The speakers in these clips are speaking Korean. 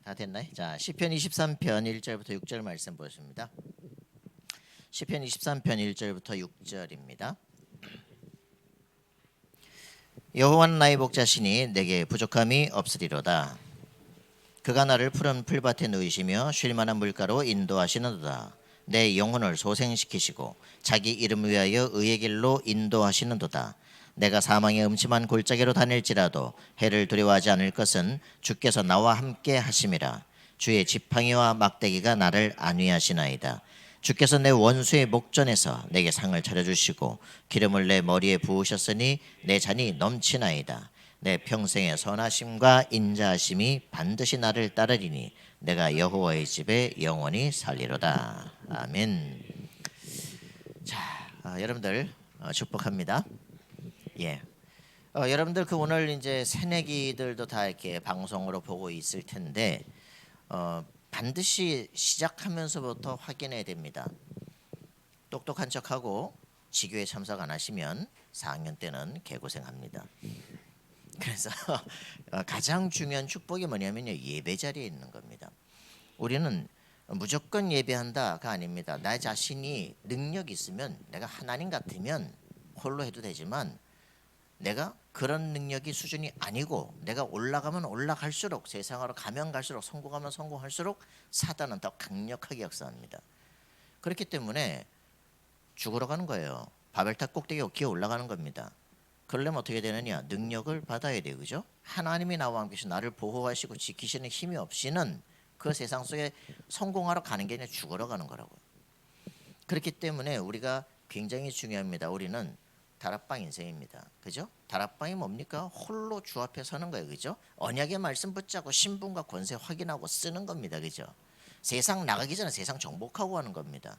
다 됐나요? 자, 시편 23편 1절부터 6절 말씀 보십니다. 시편 23편 1절부터 6절입니다. 여호와는 나의 목자시니 내게 부족함이 없으리로다. 그가 나를 푸른 풀밭에 누이시며 쉴 만한 물가로 인도하시는도다. 내 영혼을 소생시키시고 자기 이름을 위하여 의의 길로 인도하시는도다. 내가 사망의 음침한 골짜기로 다닐지라도 해를 두려워하지 않을 것은 주께서 나와 함께 하심이라. 주의 지팡이와 막대기가 나를 안위하시나이다. 주께서 내 원수의 목전에서 내게 상을 차려주시고 기름을 내 머리에 부으셨으니 내 잔이 넘치나이다. 내 평생의 선하심과 인자하심이 반드시 나를 따르리니 내가 여호와의 집에 영원히 살리로다. 아멘. 자, 여러분들 축복합니다. 예. 여러분들 그 오늘 이제 새내기들도 다 이렇게 방송으로 보고 있을 텐데 반드시 시작하면서부터 확인해야 됩니다. 똑똑한 척하고 지교에 참석 안 하시면 4학년 때는 개고생합니다. 그래서 가장 중요한 축복이 뭐냐면요, 예배 자리에 있는 겁니다. 우리는 무조건 예배한다가 아닙니다. 나 자신이 능력이 있으면, 내가 하나님 같으면 홀로 해도 되지만 내가 그런 능력이 수준이 아니고 내가 올라가면 올라갈수록, 세상으로 가면 갈수록, 성공하면 성공할수록 사단은 더 강력하게 역사합니다. 그렇기 때문에 죽으러 가는 거예요. 바벨탑 꼭대기에 기어 올라가는 겁니다. 그러려면 어떻게 되느냐? 능력을 받아야 돼요. 그죠? 하나님이 나와 함께 계시 나를 보호하시고 지키시는 힘이 없이는 그 세상 속에 성공하러 가는 게 아니라 죽으러 가는 거라고요. 그렇기 때문에 우리가 굉장히 중요합니다. 우리는 다락방 인생입니다. 그죠? 다락방이 뭡니까? 홀로 주 앞에 서는 거예요. 그죠? 언약의 말씀 붙잡고 신분과 권세 확인하고 쓰는 겁니다. 그죠? 세상 나가기 전에 세상 정복하고 하는 겁니다.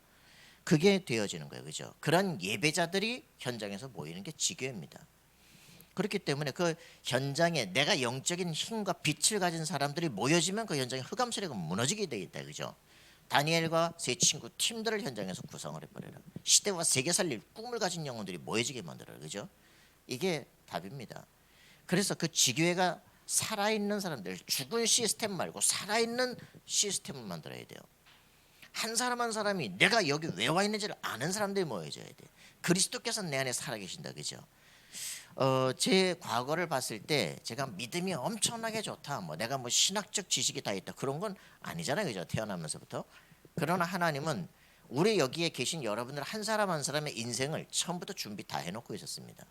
그게 되어지는 거예요. 그죠? 그런 예배자들이 현장에서 모이는 게 지교입니다. 그렇기 때문에 그 현장에 내가 영적인 힘과 빛을 가진 사람들이 모여지면 그 현장에 흑암세력가 무너지게 되어 있다. 그죠? 다니엘과 세 친구 팀들을 현장에서 구성을 해버려라. 시대와 세계 살릴 꿈을 가진 영혼들이 모여지게 만들어라. 그죠? 이게 답입니다. 그래서 그 지교회가 살아있는 사람들, 죽은 시스템 말고 살아있는 시스템을 만들어야 돼요. 한 사람 한 사람이 내가 여기 왜 와 있는지를 아는 사람들이 모여져야 돼. 그리스도께서 내 안에 살아계신다. 그죠? 제 과거를 봤을 때 제가 믿음이 엄청나게 좋다, 뭐 내가 뭐 신학적 지식이 다 있다, 그런 건 아니잖아요. 그죠? 태어나면서부터. 그러나 하나님은 우리 여기에 계신 여러분들 한 사람 한 사람의 인생을 처음부터 준비 다 해놓고 있었습니다.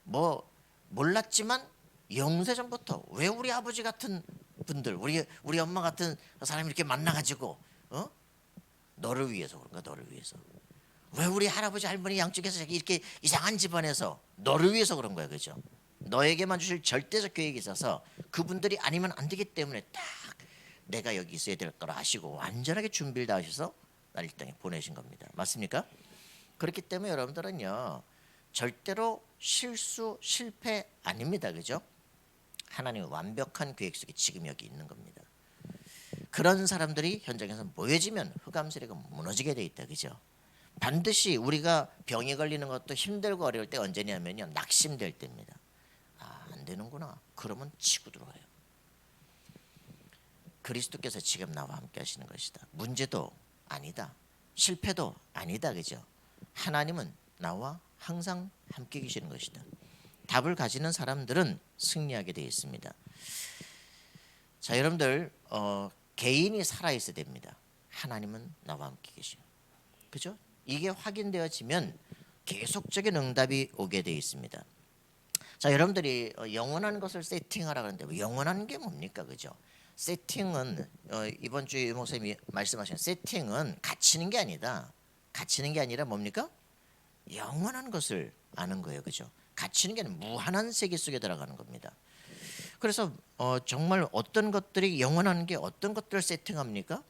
뭐 몰랐지만 영세전부터 왜 우리 아버지 같은 분들, 우리 엄마 같은 사람이 이렇게 만나가지고 너를 위해서 그런가? 너를 위해서. 왜 우리 할아버지 할머니 양쪽에서 이렇게 이상한 집안에서 너를 위해서 그런 거야. 그죠? 너에게만 주실 절대적 계획이 있어서 그분들이 아니면 안 되기 때문에 딱 내가 여기 있어야 될 거라 하시고 완전하게 준비를 다 하셔서 날 이 땅에 보내신 겁니다. 맞습니까? 그렇기 때문에 여러분들은요, 절대로 실패 아닙니다. 그죠? 하나님의 완벽한 계획 속에 지금 여기 있는 겁니다. 그런 사람들이 현장에서 모여지면 흑암세력은 무너지게 돼 있다. 그죠? 반드시 우리가 병에 걸리는 것도 힘들고 어려울 때 언제냐면요, 낙심될 때입니다. 안 되는구나. 그러면 치고 들어와요. 그리스도께서 지금 나와 함께 하시는 것이다. 문제도 아니다. 실패도 아니다. 그죠? 하나님은 나와 항상 함께 계시는 것이다. 답을 가지는 사람들은 승리하게 되어 있습니다. 자, 여러분들 개인이 살아있어야 됩니다. 하나님은 나와 함께 계셔요. 그죠? 이게 확인되어지면 계속적인 응답이 오게 되어 있습니다. 자, 여러분들이 영원한 것을 세팅하라 그러는데 영원한 게 뭡니까? 그죠? 세팅은 이번 주에 유 목사님이 말씀하신 세팅은 갇히는 게 아니다. 갇히는 게 아니라 뭡니까? 영원한 것을 아는 거예요. 그죠? 갇히는 게 아니라 무한한 세계 속에 들어가는 겁니다. 그래서 정말 어떤 것들이 영원한 게 어떤 것들을 세팅합니까?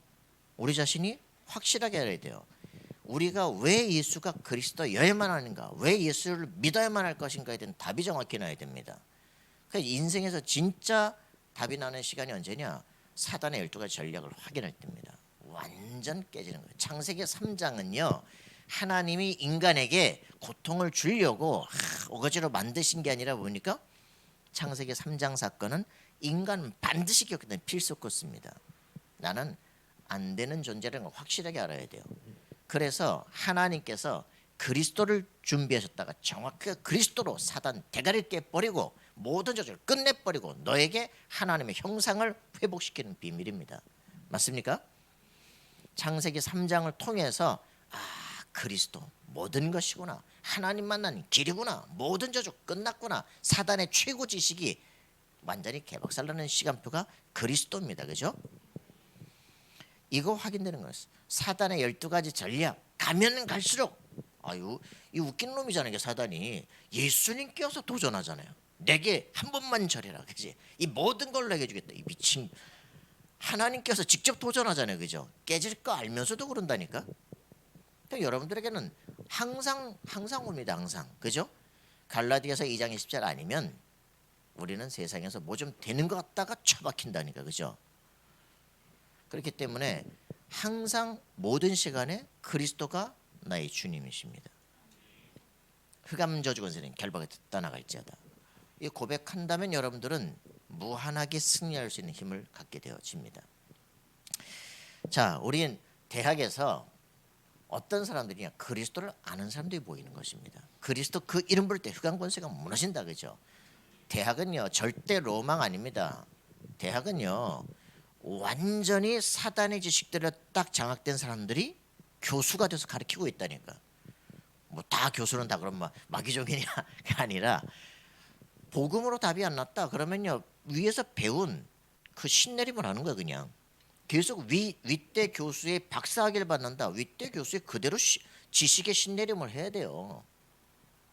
우리 자신이 확실하게 알아야 돼요. 우리가 왜 예수가 그리스도여야만 하는가, 왜 예수를 믿어야만 할 것인가에 대한 답이 정확히 나야 됩니다. 그러니까 인생에서 진짜 답이 나는 시간이 언제냐? 사단의 12가지 전략을 확인할 때입니다. 완전 깨지는 거예요. 창세기 3장은요, 하나님이 인간에게 고통을 주려고 오거지로 만드신 게 아니라 뭡니까? 창세기 3장 사건은 인간은 반드시 겪게 되는 필수 코스입니다. 나는 안 되는 존재라는 걸 확실하게 알아야 돼요. 그래서 하나님께서 그리스도를 준비하셨다가 정확하게 그리스도로 사단 대가리를 깨버리고 모든 저주를 끝내버리고 너에게 하나님의 형상을 회복시키는 비밀입니다. 맞습니까? 창세기 3장을 통해서 그리스도 모든 것이구나, 하나님 만나는 길이구나, 모든 저주 끝났구나, 사단의 최고 지식이 완전히 개박살나는 시간표가 그리스도입니다. 그죠? 이거 확인되는 거예요. 사단의 12가지 전략 가면 갈수록 이 웃긴 놈이잖아요. 사단이 예수님 껴서 도전하잖아요. 내게 한 번만 절해라. 그지? 이 모든 걸 내게 주겠다. 이 미친 하나님께서 직접 도전하잖아요. 그죠? 깨질 거 알면서도 그런다니까. 그러니까 여러분들에게는 항상 옵니다. 항상. 그죠? 갈라디아서 2장 20절 아니면 우리는 세상에서 뭐 좀 되는 것 같다가 처박힌다니까. 그죠? 그렇기 때문에 항상 모든 시간에 그리스도가 나의 주님이십니다. 흑암 저주 권세는 결박에 떠나갈지어다. 이 고백한다면 여러분들은 무한하게 승리할 수 있는 힘을 갖게 되어집니다. 자, 우린 대학에서 어떤 사람들이냐, 그리스도를 아는 사람들이 보이는 것입니다. 그리스도 그 이름 부를 때 흑암 권세가 무너진다. 그죠? 대학은요 절대 로망 아닙니다. 대학은요 완전히 사단의 지식들을 딱 장악된 사람들이 교수가 돼서 가르치고 있다니까. 뭐 다 교수는 다 그럼 마귀종이냐가 아니라 복음으로 답이 안 났다 그러면요 위에서 배운 그 신내림을 하는 거야. 그냥 계속 윗대 교수의 박사학위를 받는다. 윗대 교수의 그대로 지식의 신내림을 해야 돼요.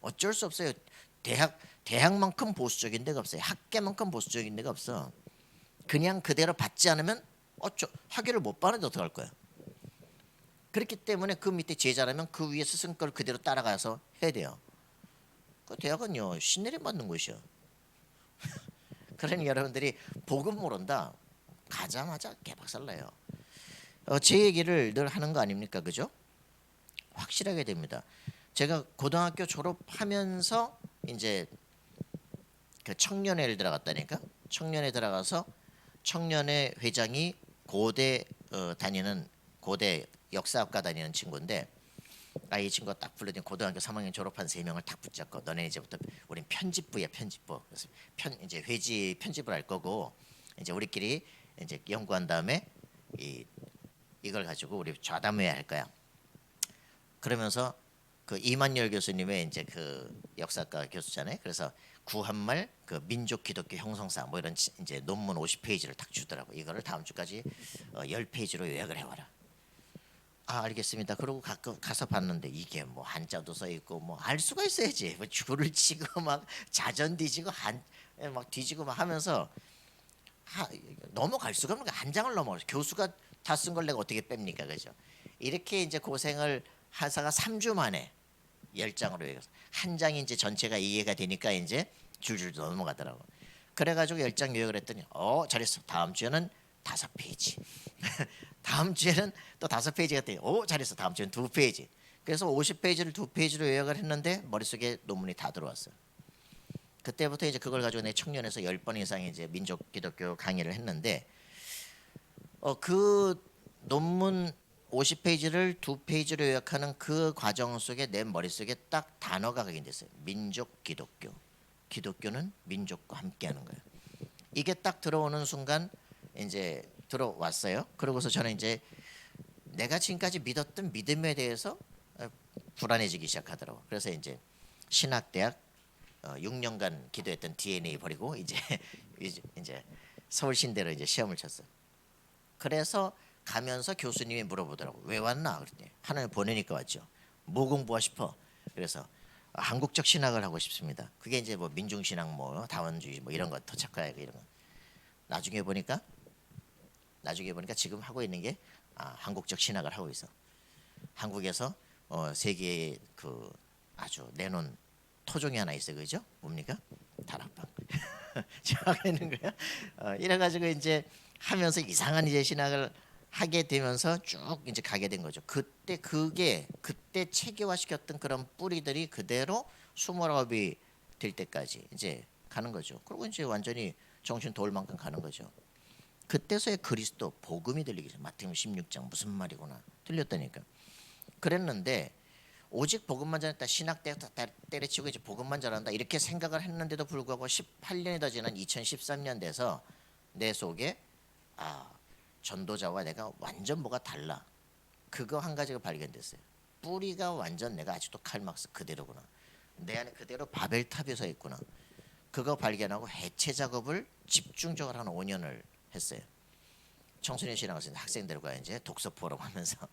어쩔 수 없어요. 대학만큼 보수적인 데가 없어요. 학계만큼 보수적인 데가 없어. 그냥 그대로 받지 않으면 학위를 못 받는데 어떡할 거야. 그렇기 때문에 그 밑에 제자라면 그 위에 스승 걸 그대로 따라가서 해야 돼요. 그 대학은요 신내림 받는 곳이요. 그러니 여러분들이 복음 모른다 가자마자 개박살나요. 제 얘기를 늘 하는 거 아닙니까? 그죠? 확실하게 됩니다. 제가 고등학교 졸업하면서 이제 그 청년회를 들어갔다니까. 청년회 들어가서 청년회 회장이 고대 다니는 고대 역사학과 다니는 친구인데 이 친구가 딱 불러더니 고등학교 3학년 졸업한 3명을 딱 붙잡고 너네 이제부터 우린 편집부야 편집부. 그래서 이제 회지 편집을 할 거고 이제 우리끼리 이제 연구한 다음에 이걸 가지고 우리 좌담회야 할 거야. 그러면서 그 이만열 교수님의 이제 그 역사과 교수잖아요. 그래서 구한말 그 민족 기독교 형성사 뭐 이런 이제 논문 50페이지를 딱 주더라고. 이거를 다음 주까지 10페이지로 요약을 해와라. 알겠습니다. 그러고 가서 봤는데 이게 뭐 한자도 써 있고 뭐 알 수가 있어야지. 뭐 줄을 치고 막 자전 뒤지고 막 뒤지고 막 하면서 넘어갈 수가 없는 거야. 한 장을 넘어. 교수가 다 쓴 걸 내가 어떻게 뺍니까, 그죠? 이렇게 이제 고생을 하다가 3주 만에 10장으로 요약해서 한 장이 이제 전체가 이해가 되니까 이제 줄줄 넘어가더라고. 그래가지고 10장 요약을 했더니 잘했어. 다음 주에는 5페이지. 다음 주에는 또 5페이지가 돼. 잘했어. 다음 주에는 2페이지. 그래서 50페이지를 2페이지로 요약을 했는데 머릿속에 논문이 다 들어왔어요. 그때부터 이제 그걸 가지고 내 청년에서 10번 이상 이제 민족 기독교 강의를 했는데 그 논문 50페이지를 2페이지로 요약하는 그 과정 속에 내 머릿속에 딱 단어가 각인됐어요. 민족 기독교. 기독교는 민족과 함께하는 거예요. 이게 딱 들어오는 순간 이제 들어왔어요. 그러고서 저는 이제 내가 지금까지 믿었던 믿음에 대해서 불안해지기 시작하더라고. 그래서 이제 신학대학 6년간 기도했던 DNA 버리고 이제 서울신대로 이제 시험을 쳤어. 그래서 가면서 교수님이 물어보더라고. 왜 왔나? 그랬더니 하나님 보내니까 왔죠. 뭐 공부하고 싶어? 그래서 한국적 신학을 하고 싶습니다. 그게 이제 뭐 민중신학 뭐 다원주의 뭐 이런 거 토착화하고 이런 거. 나중에 보니까 지금 하고 있는 게 한국적 신학을 하고 있어. 한국에서 세계의 그 아주 내놓은 토종이 하나 있어요. 그죠? 뭡니까? 다락방. 제가 하고 있는 거야. 이래가지고 이제 하면서 이상한 이제 신학을 하게 되면서 쭉 이제 가게 된 거죠. 그때 체계화시켰던 그런 뿌리들이 그대로 29이 될 때까지 이제 가는 거죠. 그리고 이제 완전히 정신 돌 만큼 가는 거죠. 그때서야 그리스도 복음이 들리기 시작. 마태복음 16장 무슨 말이구나 들렸다니까. 그랬는데 오직 복음만 전했다, 신학 때려치고 이제 복음만 전한다 이렇게 생각을 했는데도 불구하고 18년이 더 지난 2013년 돼서 내 속에 전도자와 내가 완전 뭐가 달라. 그거 한 가지가 발견됐어요. 뿌리가 완전 내가 아직도 칼막스 그대로구나. 내 안에 그대로 바벨탑이 서 있구나. 그거 발견하고 해체 작업을 집중적으로 한 5년을 했어요. 청소년 신학생 학생들과 이제 독서 포럼 하면서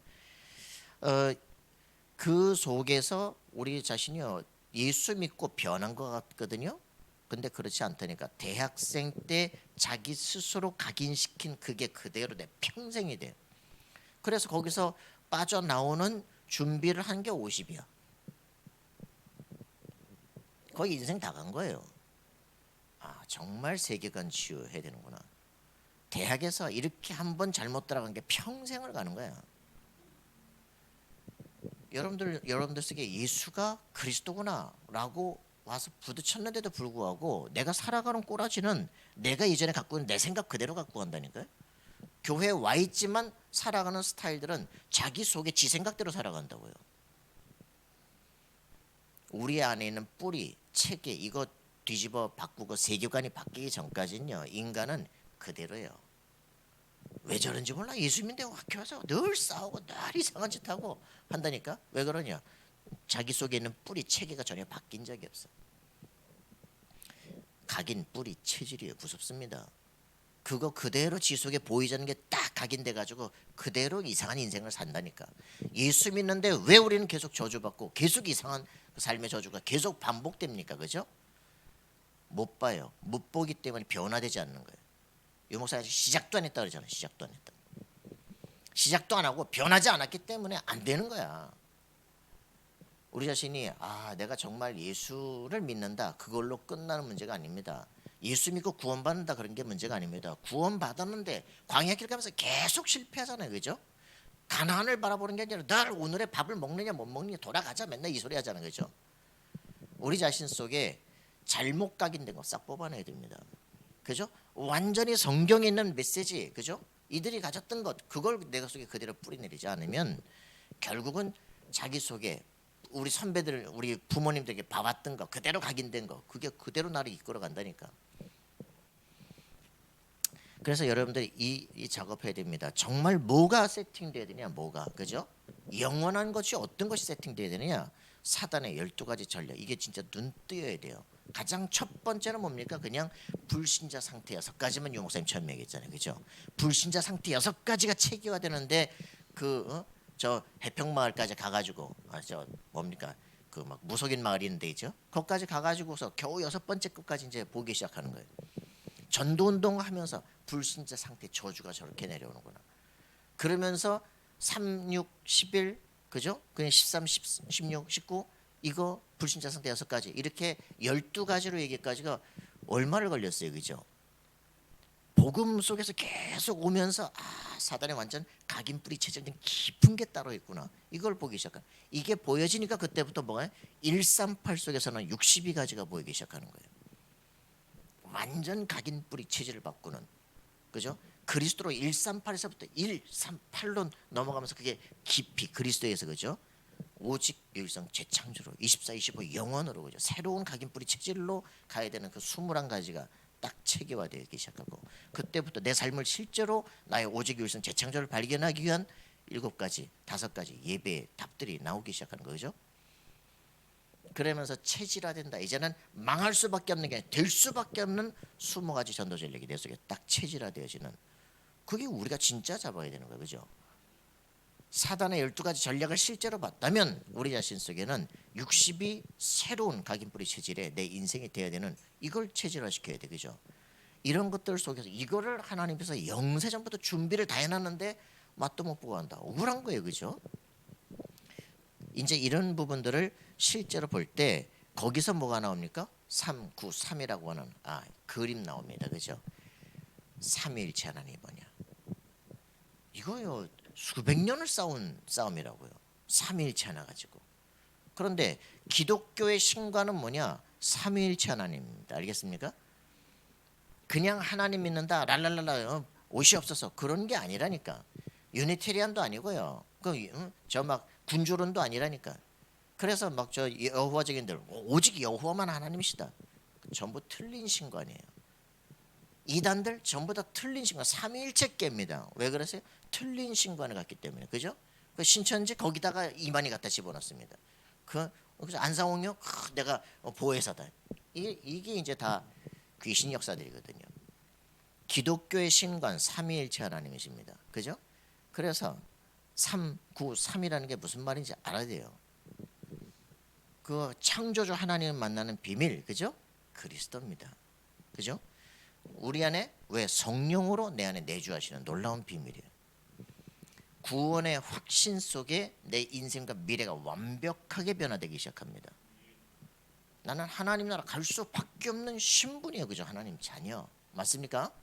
그 속에서 우리 자신이요 예수 믿고 변한 것 같거든요. 근데 그렇지 않다니까. 대학생 때 자기 스스로 각인시킨 그게 그대로 내 평생이 돼요. 그래서 거기서 빠져나오는 준비를 한 게 50이야. 거의 인생 다 간 거예요. 정말 세계관 치유해야 되는구나. 대학에서 이렇게 한번 잘못 들어간 게 평생을 가는 거야. 여러분들 속에 예수가 그리스도구나라고 와서 부딪혔는데도 불구하고 내가 살아가는 꼬라지는 내가 이전에 갖고 있는 내 생각 그대로 갖고 간다니까요. 교회에 와 있지만 살아가는 스타일들은 자기 속에 지 생각대로 살아간다고요. 우리 안에 있는 뿌리, 체계 이거 뒤집어 바꾸고 세계관이 바뀌기 전까지는요 인간은 그대로예요. 왜 저런지 몰라. 예수 믿는데 학교 와서 늘 싸우고 늘 이상한 짓 하고 한다니까. 왜 그러냐. 자기 속에 있는 뿌리 체계가 전혀 바뀐 적이 없어. 각인 뿌리 체질이에요. 무섭습니다. 그거 그대로 지 속에 보이자는 게 딱 각인돼 가지고 그대로 이상한 인생을 산다니까. 예수 믿는데 왜 우리는 계속 저주받고 계속 이상한 삶의 저주가 계속 반복됩니까? 그죠? 못 봐요. 못 보기 때문에 변화되지 않는 거예요. 유 목사 아직 시작도 안 했다 그러잖아요. 시작도 안 했다. 시작도 안 하고 변하지 않았기 때문에 안 되는 거야. 우리 자신이 내가 정말 예수를 믿는다 그걸로 끝나는 문제가 아닙니다. 예수 믿고 구원받는다 그런 게 문제가 아닙니다. 구원받았는데 광야길 가면서 계속 실패하잖아요. 그죠? 가나안을 바라보는 게 아니라 늘 오늘의 밥을 먹느냐 못 먹느냐 돌아가자 맨날 이 소리 하잖아요. 그죠? 우리 자신 속에 잘못 각인된 거 싹 뽑아내야 됩니다. 그죠? 완전히 성경에 있는 메시지, 그죠? 이들이 가졌던 것 그걸 내가 속에 그대로 뿌리내리지 않으면 결국은 자기 속에 우리 선배들, 우리 부모님들에게 봐왔던 거 그대로 각인된 거 그게 그대로 나를 이끌어 간다니까. 그래서 여러분들이 이 작업해야 됩니다. 정말 뭐가 세팅돼야 되냐, 뭐가 그죠? 영원한 것이 어떤 것이 세팅돼야 되느냐? 사단의 12가지 전략 이게 진짜 눈 뜨여야 돼요. 가장 첫 번째는 뭡니까? 그냥 불신자 상태 6가지만 유 목사님 처음 얘기했잖아요. 그죠? 불신자 상태 6가지가 체계화되는데 저 해평마을까지 가가지고 저 뭡니까? 그 막 무속인 마을이 있는데 있죠? 거기까지 가가지고서 겨우 6번째 끝까지 이제 보기 시작하는 거예요. 전도운동 하면서 불신자 상태 저주가 저렇게 내려오는구나. 그러면서 3, 6, 11 그죠? 그냥 13, 16, 19 이거 불신자 상태 6가지 이렇게 12가지로 얘기까지가 얼마를 걸렸어요. 그죠? 복음 속에서 계속 오면서 사단의 완전 각인 뿌리 체질된 깊은 게 따로 있구나. 이걸 보기 시작한. 이게 보여지니까 그때부터 뭐가 138 속에서는 62가지가 보이기 시작하는 거예요. 완전 각인 뿌리 체질을 바꾸는. 그죠? 그리스도로 138에서부터 138로 넘어가면서 그게 깊이 그리스도에서 그죠? 오직 유일성 재창조로 24, 25 영원으로 그죠? 새로운 각인 뿌리 체질로 가야 되는 그 21가지가 딱 체계화되기 시작하고 그때부터 내 삶을 실제로 나의 오직 유일성 재창조를 발견하기 위한 7가지, 5가지 예배의 답들이 나오기 시작하는 거죠. 그러면서 체질화된다. 이제는 망할 수밖에 없는 게 아니라 될 수밖에 없는 20가지 전도 전략이 내 속에 딱 체질화되어지는 그게 우리가 진짜 잡아야 되는 거예요. 그죠? 사단의 12가지 전략을 실제로 봤다면 우리 자신 속에는 60이 새로운 각인뿌리 체질에 내 인생이 되어야 되는 이걸 체질화시켜야 돼. 그죠? 이런 것들 속에서 이거를 하나님께서 영세전부터 준비를 다 해놨는데 맛도 못 보고 한다. 억울한 거예요. 그죠? 이제 이런 부분들을 실제로 볼 때 거기서 뭐가 나옵니까? 3, 9, 3이라고 하는 그림 나옵니다. 그죠? 삼위일체 하나님 뭐냐? 이거요 수백 년을 싸운 싸움이라고요. 삼위일체 하나 가지고. 그런데 기독교의 신과는 뭐냐? 삼위일체 하나님입니다. 알겠습니까? 그냥 하나님 믿는다 랄랄랄라 옷이 없어서 그런 게 아니라니까. 유니테리안도 아니고요. 저 막 군주론도 아니라니까. 그래서 막 저 여호와적인들 오직 여호와만 하나님이시다. 전부 틀린 신관이에요. 이단들 전부 다 틀린 신관, 삼위일체계입니다. 왜 그러세요? 틀린 신관을 갖기 때문에. 그죠? 그 신천지 거기다가 이만희 갖다 집어넣습니다. 그래서 안상홍역 내가 보혜사다. 이게 이제 다 귀신 역사들이거든요. 기독교의 신관 삼위일체 하나님이십니다. 그죠? 그래서 393이라는 게 무슨 말인지 알아야 돼요. 그 창조주 하나님을 만나는 비밀, 그죠? 그리스도입니다. 그죠? 우리 안에 왜 성령으로 내 안에 내주하시는 놀라운 비밀이에요. 구원의 확신 속에 내 인생과 미래가 완벽하게 변화되기 시작합니다. 나는 하나님 나라 갈 수밖에 없는 신분이에요. 그죠? 하나님 자녀. 맞습니까?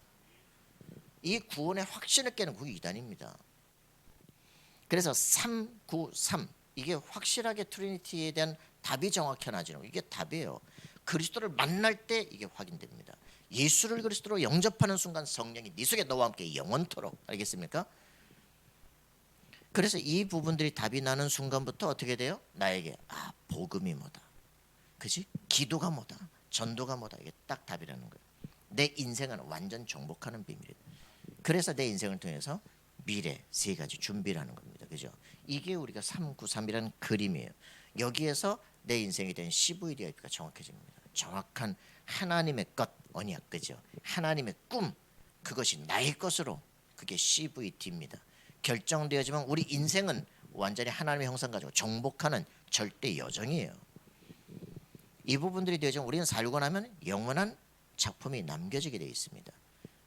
이 구원의 확신을 깨는 그게 이단입니다. 그래서 393 이게 확실하게 트리니티에 대한 답이 정확히 나지는 이게 답이에요. 그리스도를 만날 때 이게 확인됩니다. 예수를 그리스도로 영접하는 순간 성령이 네 속에 너와 함께 영원토록. 알겠습니까? 그래서 이 부분들이 답이 나는 순간부터 어떻게 돼요? 나에게 복음이 뭐다, 그지? 기도가 뭐다, 전도가 뭐다, 이게 딱 답이라는 거예요. 내 인생은 완전 정복하는 비밀이에요. 그래서 내 인생을 통해서 미래 세 가지 준비를 하는 겁니다. 그죠? 이게 우리가 393이라는 그림이에요. 여기에서 내 인생에 대한 CVDIP가 정확해집니다. 정확한 하나님의 것 언약, 그죠? 하나님의 꿈, 그것이 나의 것으로, 그게 CVD입니다. 결정되어지면 우리 인생은 완전히 하나님의 형상 가지고 정복하는 절대 여정이에요. 이 부분들이 되어지면 우리는 살고 나면 영원한 작품이 남겨지게 되어 있습니다.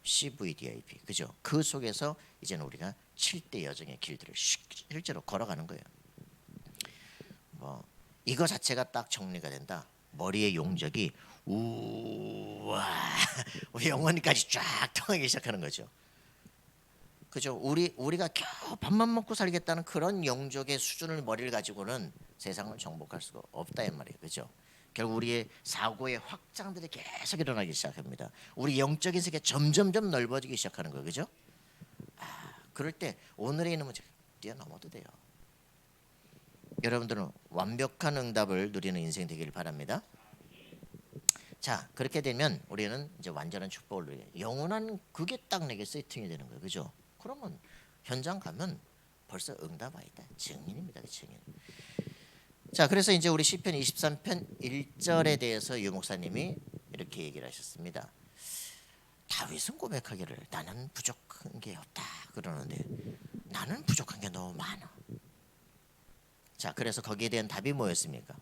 CVDIP, 그죠? 그 속에서 이제는 우리가 7대 여정의 길들을 실제로 걸어가는 거예요. 이거 자체가 딱 정리가 된다. 머리의 용적이 우와 영원히까지 쫙 통하기 시작하는 거죠. 그죠? 우리가 겨우 밥만 먹고 살겠다는 그런 영적의 수준을 머리를 가지고는 세상을 정복할 수가 없다 이 말이에요. 그죠? 결국 우리의 사고의 확장들이 계속 일어나기 시작합니다. 우리 영적인 세계 점점점 넓어지기 시작하는 거예요. 그죠? 그럴 때 오늘의 이놈은 뛰어넘어도 돼요. 여러분들은 완벽한 응답을 누리는 인생 되기를 바랍니다. 자, 그렇게 되면 우리는 이제 완전한 축복을 누려요. 영원한 그게 딱 내게 세팅이 되는 거예요. 그죠? 그러면 현장 가면 벌써 응답 아니다. 증인입니다. 증인. 자, 그래서 이제 우리 시편 23편 1절에 대해서 유 목사님이 이렇게 얘기를 하셨습니다. 다윗은 고백하기를 나는 부족한 게 없다 그러는데 나는 부족한 게 너무 많아. 자, 그래서 거기에 대한 답이 뭐였습니까?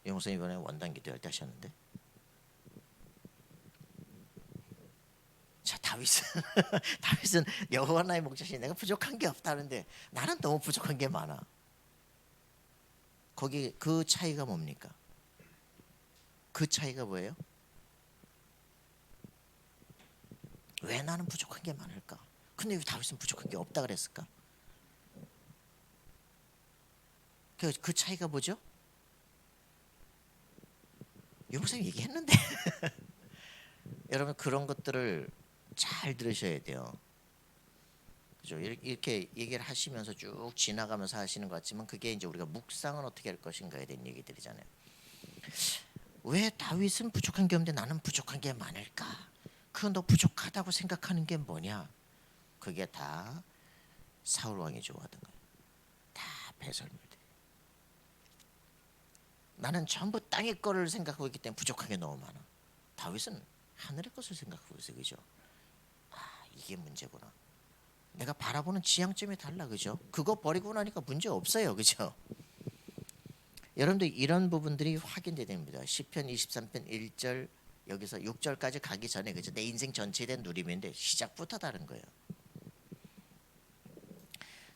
유 목사님 이번에 원단 기도할 때 하셨는데, 자, 다윗은 여호와 나의 목자시니 내가 부족한 게 없다는데 나는 너무 부족한 게 많아. 거기 그 차이가 뭡니까? 그 차이가 뭐예요? 왜 나는 부족한 게 많을까? 근데 왜 다윗은 부족한 게 없다 그랬을까? 그 차이가 뭐죠? 용사님 얘기했는데 여러분 그런 것들을 잘 들으셔야 돼요. 그죠? 이렇게 얘기를 하시면서 쭉 지나가면서 하시는 것 같지만 그게 이제 우리가 묵상은 어떻게 할 것인가에 대한 얘기들이잖아요. 왜 다윗은 부족한 게 없는데 나는 부족한 게 많을까? 그 너 부족하다고 생각하는 게 뭐냐? 그게 다 사울 왕이 좋아하던 거예요. 다 배설물들. 나는 전부 땅의 거를 생각하고 있기 때문에 부족한 게 너무 많아. 다윗은 하늘의 것을 생각하고 있어요. 그죠? 이게 문제구나. 내가 바라보는 지향점이 달라. 그죠? 그거 버리고 나니까 문제 없어요. 그죠? 여러분들 이런 부분들이 확인돼야 됩니다. 시편 23편 1절 여기서 6절까지 가기 전에 그죠? 내 인생 전체에 대한 누림인데 시작부터 다른 거예요.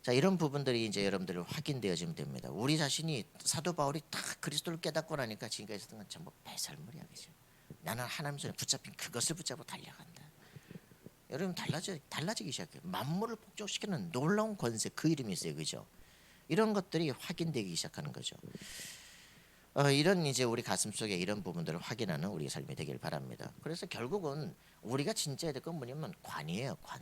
자, 이런 부분들이 이제 여러분들 확인되어지면 됩니다. 우리 자신이 사도 바울이 딱 그리스도를 깨닫고 나니까 지금까지 있었던 건 전부 배설물이야. 그죠? 나는 하나님 손에 붙잡힌 그것을 붙잡고 달려간다. 여러분 달라지기 시작해요. 만물을 폭족시키는 놀라운 권세 그 이름이 있어요. 그죠? 이런 것들이 확인되기 시작하는 거죠. 이런 이제 우리 가슴 속에 이런 부분들을 확인하는 우리 삶이 되길 바랍니다. 그래서 결국은 우리가 진짜 해야 될 건 뭐냐면 관이에요. 관.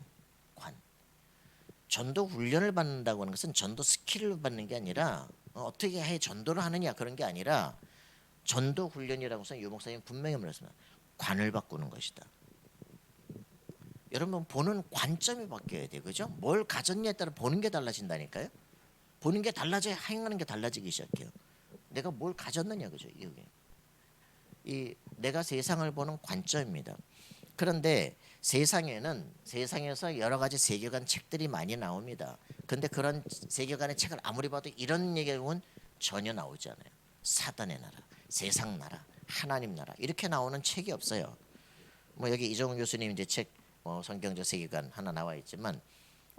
전도 훈련을 받는다고 하는 것은 전도 스킬을 받는 게 아니라 어떻게 해 전도를 하느냐 그런 게 아니라 전도 훈련이라고 해서 유 목사님 분명히 말했습니다. 관을 바꾸는 것이다. 여러분 보는 관점이 바뀌어야 돼요. 그죠? 뭘 가졌냐에 따라 보는 게 달라진다니까요. 보는 게 달라져야 행하는 게 달라지기 시작해요. 내가 뭘 가졌느냐 그죠? 이 내가 세상을 보는 관점입니다. 그런데 세상에서 여러 가지 세계관 책들이 많이 나옵니다. 근데 그런 세계관의 책을 아무리 봐도 이런 얘기는 전혀 나오지 않아요. 사단의 나라, 세상 나라, 하나님 나라 이렇게 나오는 책이 없어요. 뭐 여기 이종훈 교수님 이제 책 성경적 세계관 하나 나와 있지만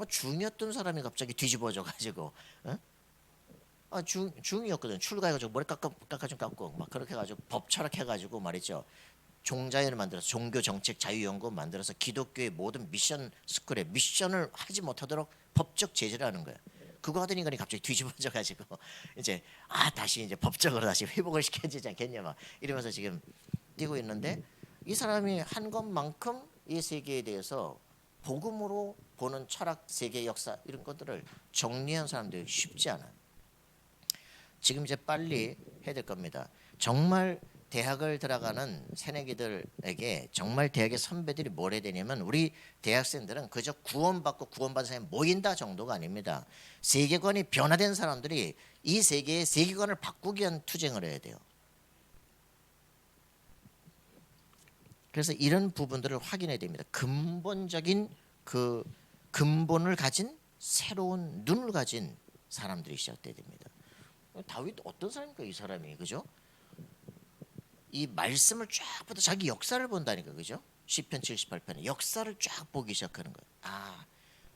중이었던 사람이 갑자기 뒤집어져 가지고 중이었거든. 출가해가지고 머리 깎고 막 그렇게 해가지고 법 철학해가지고 말이죠. 종자회를 만들어서 종교 정책 자유연구 만들어서 기독교의 모든 미션 스쿨에 미션을 하지 못하도록 법적 제재를 하는 거예요. 그거 하던 인간이 갑자기 뒤집어져 가지고 이제 다시 이제 법적으로 다시 회복을 시켜야 되지 않겠냐 막 이러면서 지금 뛰고 있는데 이 사람이 한 것만큼 이 세계에 대해서 복음으로 보는 철학, 세계 역사 이런 것들을 정리한 사람들이 쉽지 않아요. 지금 이제 빨리 해야 될 겁니다. 정말 대학을 들어가는 새내기들에게 정말 대학의 선배들이 뭘 해야 되냐면 우리 대학생들은 그저 구원받고 구원받은 사람이 모인다 정도가 아닙니다. 세계관이 변화된 사람들이 이 세계의 세계관을 바꾸기 위한 투쟁을 해야 돼요. 그래서 이런 부분들을 확인해야 됩니다. 근본적인 그 근본을 가진 새로운 눈을 가진 사람들이 시작돼야 됩니다. 다윗 어떤 사람입니까 이 사람이 그죠? 이 말씀을 쫙 보다 자기 역사를 본다니까 그죠? 시편 78편에 역사를 쫙 보기 시작하는 거예요.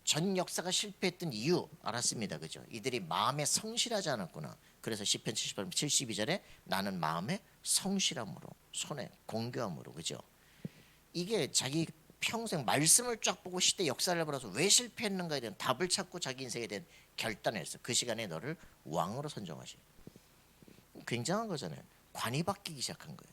전 역사가 실패했던 이유 알았습니다 그죠? 이들이 마음에 성실하지 않았구나. 그래서 시편 78편 72절에 나는 마음에 성실함으로 손에 공교함으로 그죠? 이게 자기 평생 말씀을 쫙 보고 시대 역사를 보면서 왜 실패했는가에 대한 답을 찾고 자기 인생에 대한 결단을 했어. 그 시간에 너를 왕으로 선정하시. 굉장한 거잖아요. 관이 바뀌기 시작한 거예요.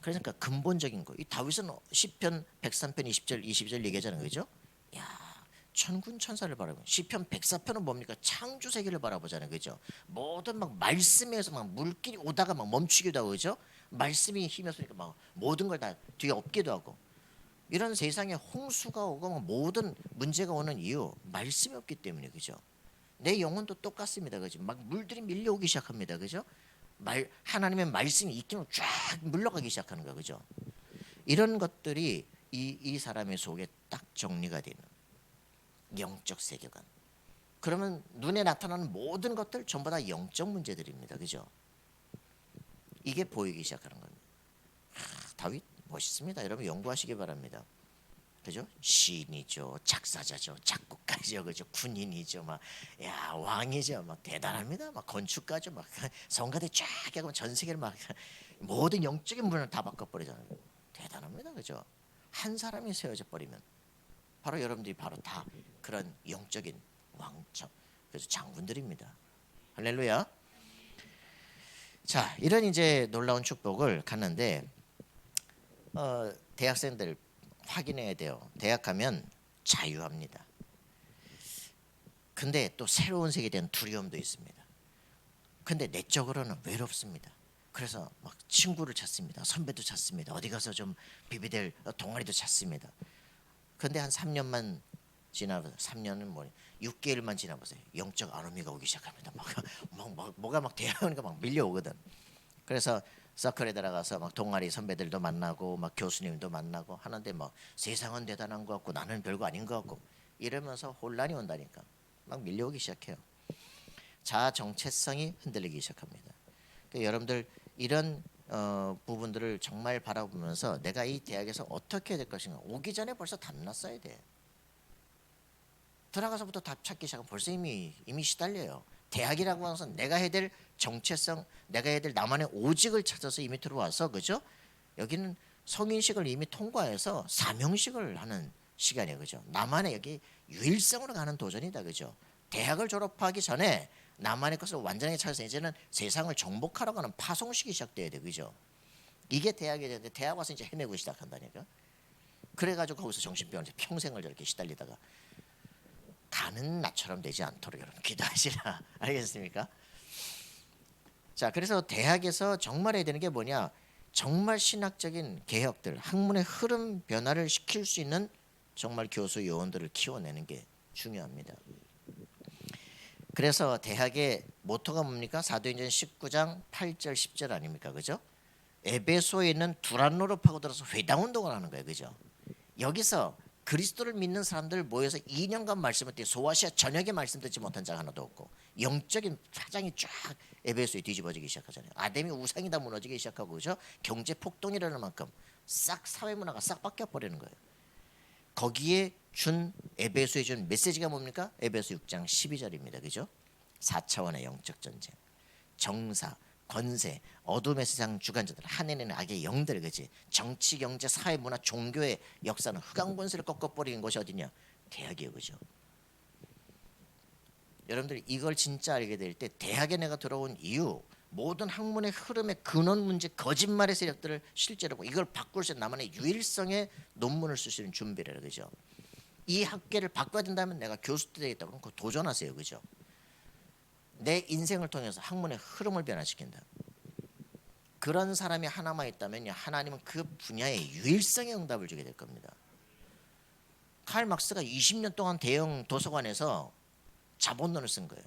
그러니까 근본적인 거. 이 다윗은 시편 103편 20절 22절 얘기하잖아요. 그죠? 야, 천군 천사를 바라보고 시편 104편은 뭡니까? 창조 세계를 바라보잖아요. 그죠? 모든 막 말씀에서 막 물길이 오다가 막 멈추기도 하고 그죠? 말씀이 힘이었으니까 막 모든 걸 다 뒤에 엎기도 하고 이런 세상에 홍수가 오고 막 모든 문제가 오는 이유 말씀이 없기 때문에 그죠? 내 영혼도 똑같습니다. 그죠? 막 물들이 밀려오기 시작합니다. 그죠? 하나님의 말씀이 있기는 쫙 물러가기 시작하는 거예요. 그죠? 이런 것들이 이 사람의 속에 딱 정리가 되는 영적 세계관. 그러면 눈에 나타나는 모든 것들 전부 다 영적 문제들입니다. 그죠? 이게 보이기 시작하는 겁니다. 다윗 멋있습니다. 여러분 연구하시기 바랍니다. 그죠? 시인이죠, 작사자죠, 작곡가죠, 그죠? 군인이죠, 야 왕이죠, 대단합니다. 건축가죠, 성가대 쫙 하고 전 세계를 모든 영적인 문을 다 바꿔버리잖아요. 대단합니다, 그죠? 한 사람이 세워져 버리면 바로 여러분들이 바로 다 그런 영적인 왕처, 그래서 장군들입니다. 할렐루야. 자, 이런 이제 놀라운 축복을 갖는데 대학생들 확인해야 돼요. 대학 가면 자유합니다. 근데 또 새로운 세계에 대한 두려움도 있습니다. 근데 내적으로는 외롭습니다. 그래서 막 친구를 찾습니다. 선배도 찾습니다. 어디 가서 좀 비비될 동아리도 찾습니다. 근데 한 3년만 지나보세요. 3년은 6개월만 지나보세요. 영적 아노미가 오기 시작합니다. 뭐가 막 대학원이가 막 밀려오거든. 그래서 서클에 들어가서 막 동아리 선배들도 만나고 막 교수님도 만나고 하는데 세상은 대단한 것 같고 나는 별거 아닌 것 같고 이러면서 혼란이 온다니까 막 밀려오기 시작해요. 자아 정체성이 흔들리기 시작합니다. 그러니까 여러분들 이런 부분들을 정말 바라보면서 내가 이 대학에서 어떻게 해야 될 것인가 오기 전에 벌써 답났어야 돼. 들어가서부터 답 찾기 시작하면 벌써 이미 시달려요. 대학이라고 하는 것은 내가 해야 될 정체성, 내가 해야 될 나만의 오직을 찾아서 이미 들어와서 그죠? 여기는 성인식을 이미 통과해서 사명식을 하는 시간이에요, 그죠? 나만의 여기 유일성으로 가는 도전이다, 그죠? 대학을 졸업하기 전에 나만의 것을 완전하게 찾아서 이제는 세상을 정복하라고 하는 파송식이 시작돼야 돼, 그죠? 이게 대학이 되는데 대학 와서 이제 헤매고 시작한다니까. 그래가지고 거기서 정신병원에 평생을 저렇게 시달리다가 가는 나처럼 되지 않도록 여러분 기도하시라. 알겠습니까? 자, 그래서 대학에서 정말 해야 되는 게 뭐냐? 정말 신학적인 개혁들, 학문의 흐름 변화를 시킬 수 있는 정말 교수 요원들을 키워내는 게 중요합니다. 그래서 대학의 모토가 뭡니까? 사도행전 19장 8절 10절 아닙니까? 그죠? 에베소에 있는 두란노로 파고들어서 회당 운동을 하는 거예요. 그죠? 여기서 그리스도를 믿는 사람들 모여서 2년간 말씀을 듣고 소아시아 전역에 말씀 듣지 못한 자가 하나도 없고 영적인 파장이 쫙 에베소에 뒤집어지기 시작하잖아요. 아담이 우상이 다 무너지기 시작하고 그죠? 경제 폭동이 일어날 만큼 싹 사회 문화가 싹 바뀌어 버리는 거예요. 거기에 준 에베소에 준 메시지가 뭡니까? 에베소 6장 12절입니다. 그죠? 4차원의 영적 전쟁. 정사, 권세, 어둠의 세상 주관자들, 하늘에는 악의 영들, 그지? 정치, 경제, 사회, 문화, 종교의 역사는 흑암 권세를 꺾어버리는 곳이 어디냐? 대학이에요, 그죠? 여러분들이 이걸 진짜 알게 될 때 대학에 내가 들어온 이유, 모든 학문의 흐름의 근원 문제, 거짓말의 세력들을 실제로 이걸 바꿀 수 있는 나만의 유일성의 논문을 쓸 수 있는 준비를, 그죠? 이 학계를 바꿔야 된다면 내가 교수 때 되겠다 그러면 그거 도전하세요, 그죠? 내 인생을 통해서 학문의 흐름을 변화시킨다. 그런 사람이 하나만 있다면요, 하나님은 그 분야의 유일성의 응답을 주게 될 겁니다. 칼 막스가 20년 동안 대형 도서관에서 자본론을 쓴 거예요.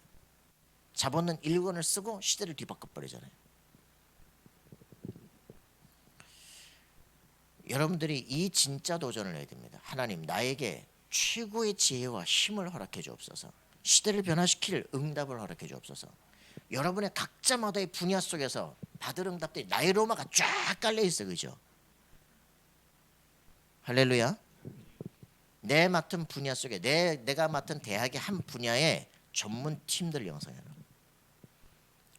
자본론 1권을 쓰고 시대를 뒤바꿔 버리잖아요. 여러분들이 이 진짜 도전을 해야 됩니다. 하나님, 나에게 최고의 지혜와 힘을 허락해 주옵소서. 시대를 변화시킬 응답을 허락해 주옵소서. 여러분의 각자마다의 분야 속에서 받을 응답들이 나의 로마가 쫙 깔려 있어, 그죠? 할렐루야. 내 맡은 분야 속에 내가 맡은 대학의 한 분야에 전문 팀들을 형성해라.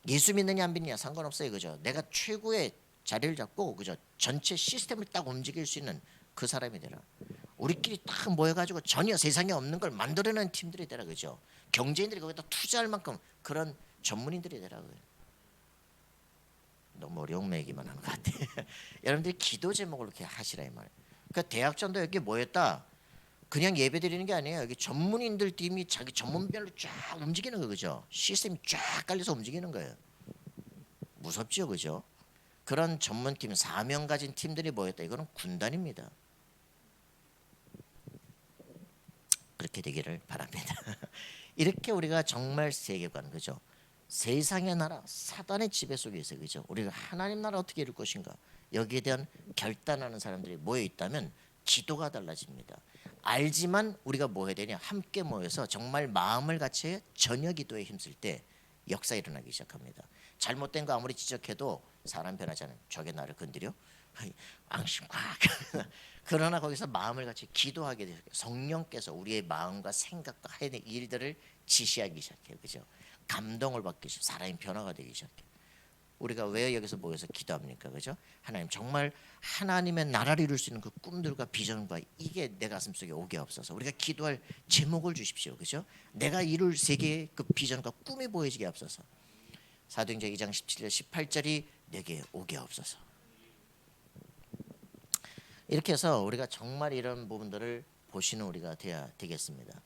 예수 믿느냐 안 믿느냐 상관없어요, 그죠? 내가 최고의 자리를 잡고, 그죠? 전체 시스템을 딱 움직일 수 있는 그 사람이 되라. 우리끼리 딱 모여가지고 전혀 세상에 없는 걸 만들어내는 팀들이 되라, 그죠? 경제인들이 거기다 투자할 만큼 그런 전문인들이 되라고요. 너무 어려운 얘기만 하는 것 같아. 여러분들이 기도 제목을 이렇게 하시라 이 말이에요. 그러니까 대학전도 여기 모였다. 그냥 예배 드리는 게 아니에요. 여기 전문인들 팀이 자기 전문별로 쫙 움직이는 거예요, 그죠? 시스템이 쫙 깔려서 움직이는 거예요. 무섭죠, 그죠? 그런 전문팀, 사명 가진 팀들이 모였다. 이거는 군단입니다. 그렇게 되기를 바랍니다. 이렇게 우리가 정말 세계관, 그죠? 세상의 나라, 사단의 지배 속에 있어요, 그죠? 우리가 하나님 나라 어떻게 이룰 것인가? 여기에 대한 결단하는 사람들이 모여 있다면 기도가 달라집니다. 알지만 우리가 뭐 해야 되냐? 함께 모여서 정말 마음을 같이 전혀 기도에 힘쓸 때 역사 일어나기 시작합니다. 잘못된 거 아무리 지적해도 사람 변하지 않아요. 저게 나를 건드려? 앙심과 그러나 거기서 마음을 같이 기도하게 돼요. 성령께서 우리의 마음과 생각과 하는 일들을 지시하기 시작해요, 그죠? 감동을 받기 시작, 사람이 변화가 되기 시작해요. 우리가 왜 여기서 모여서 기도합니까, 그죠? 하나님, 정말 하나님의 나라를 이룰 수 있는 그 꿈들과 비전과 이게 내 가슴 속에 오게 없어서 우리가 기도할 제목을 주십시오, 그죠? 내가 이룰 세계의 그 비전과 꿈이 보여지게 없어서 사도행전 2장 17절 18절이 내게 오게 없어서. 이렇게 해서 우리가 정말 이런 부분들을 보시는 우리가 돼야 되겠습니다.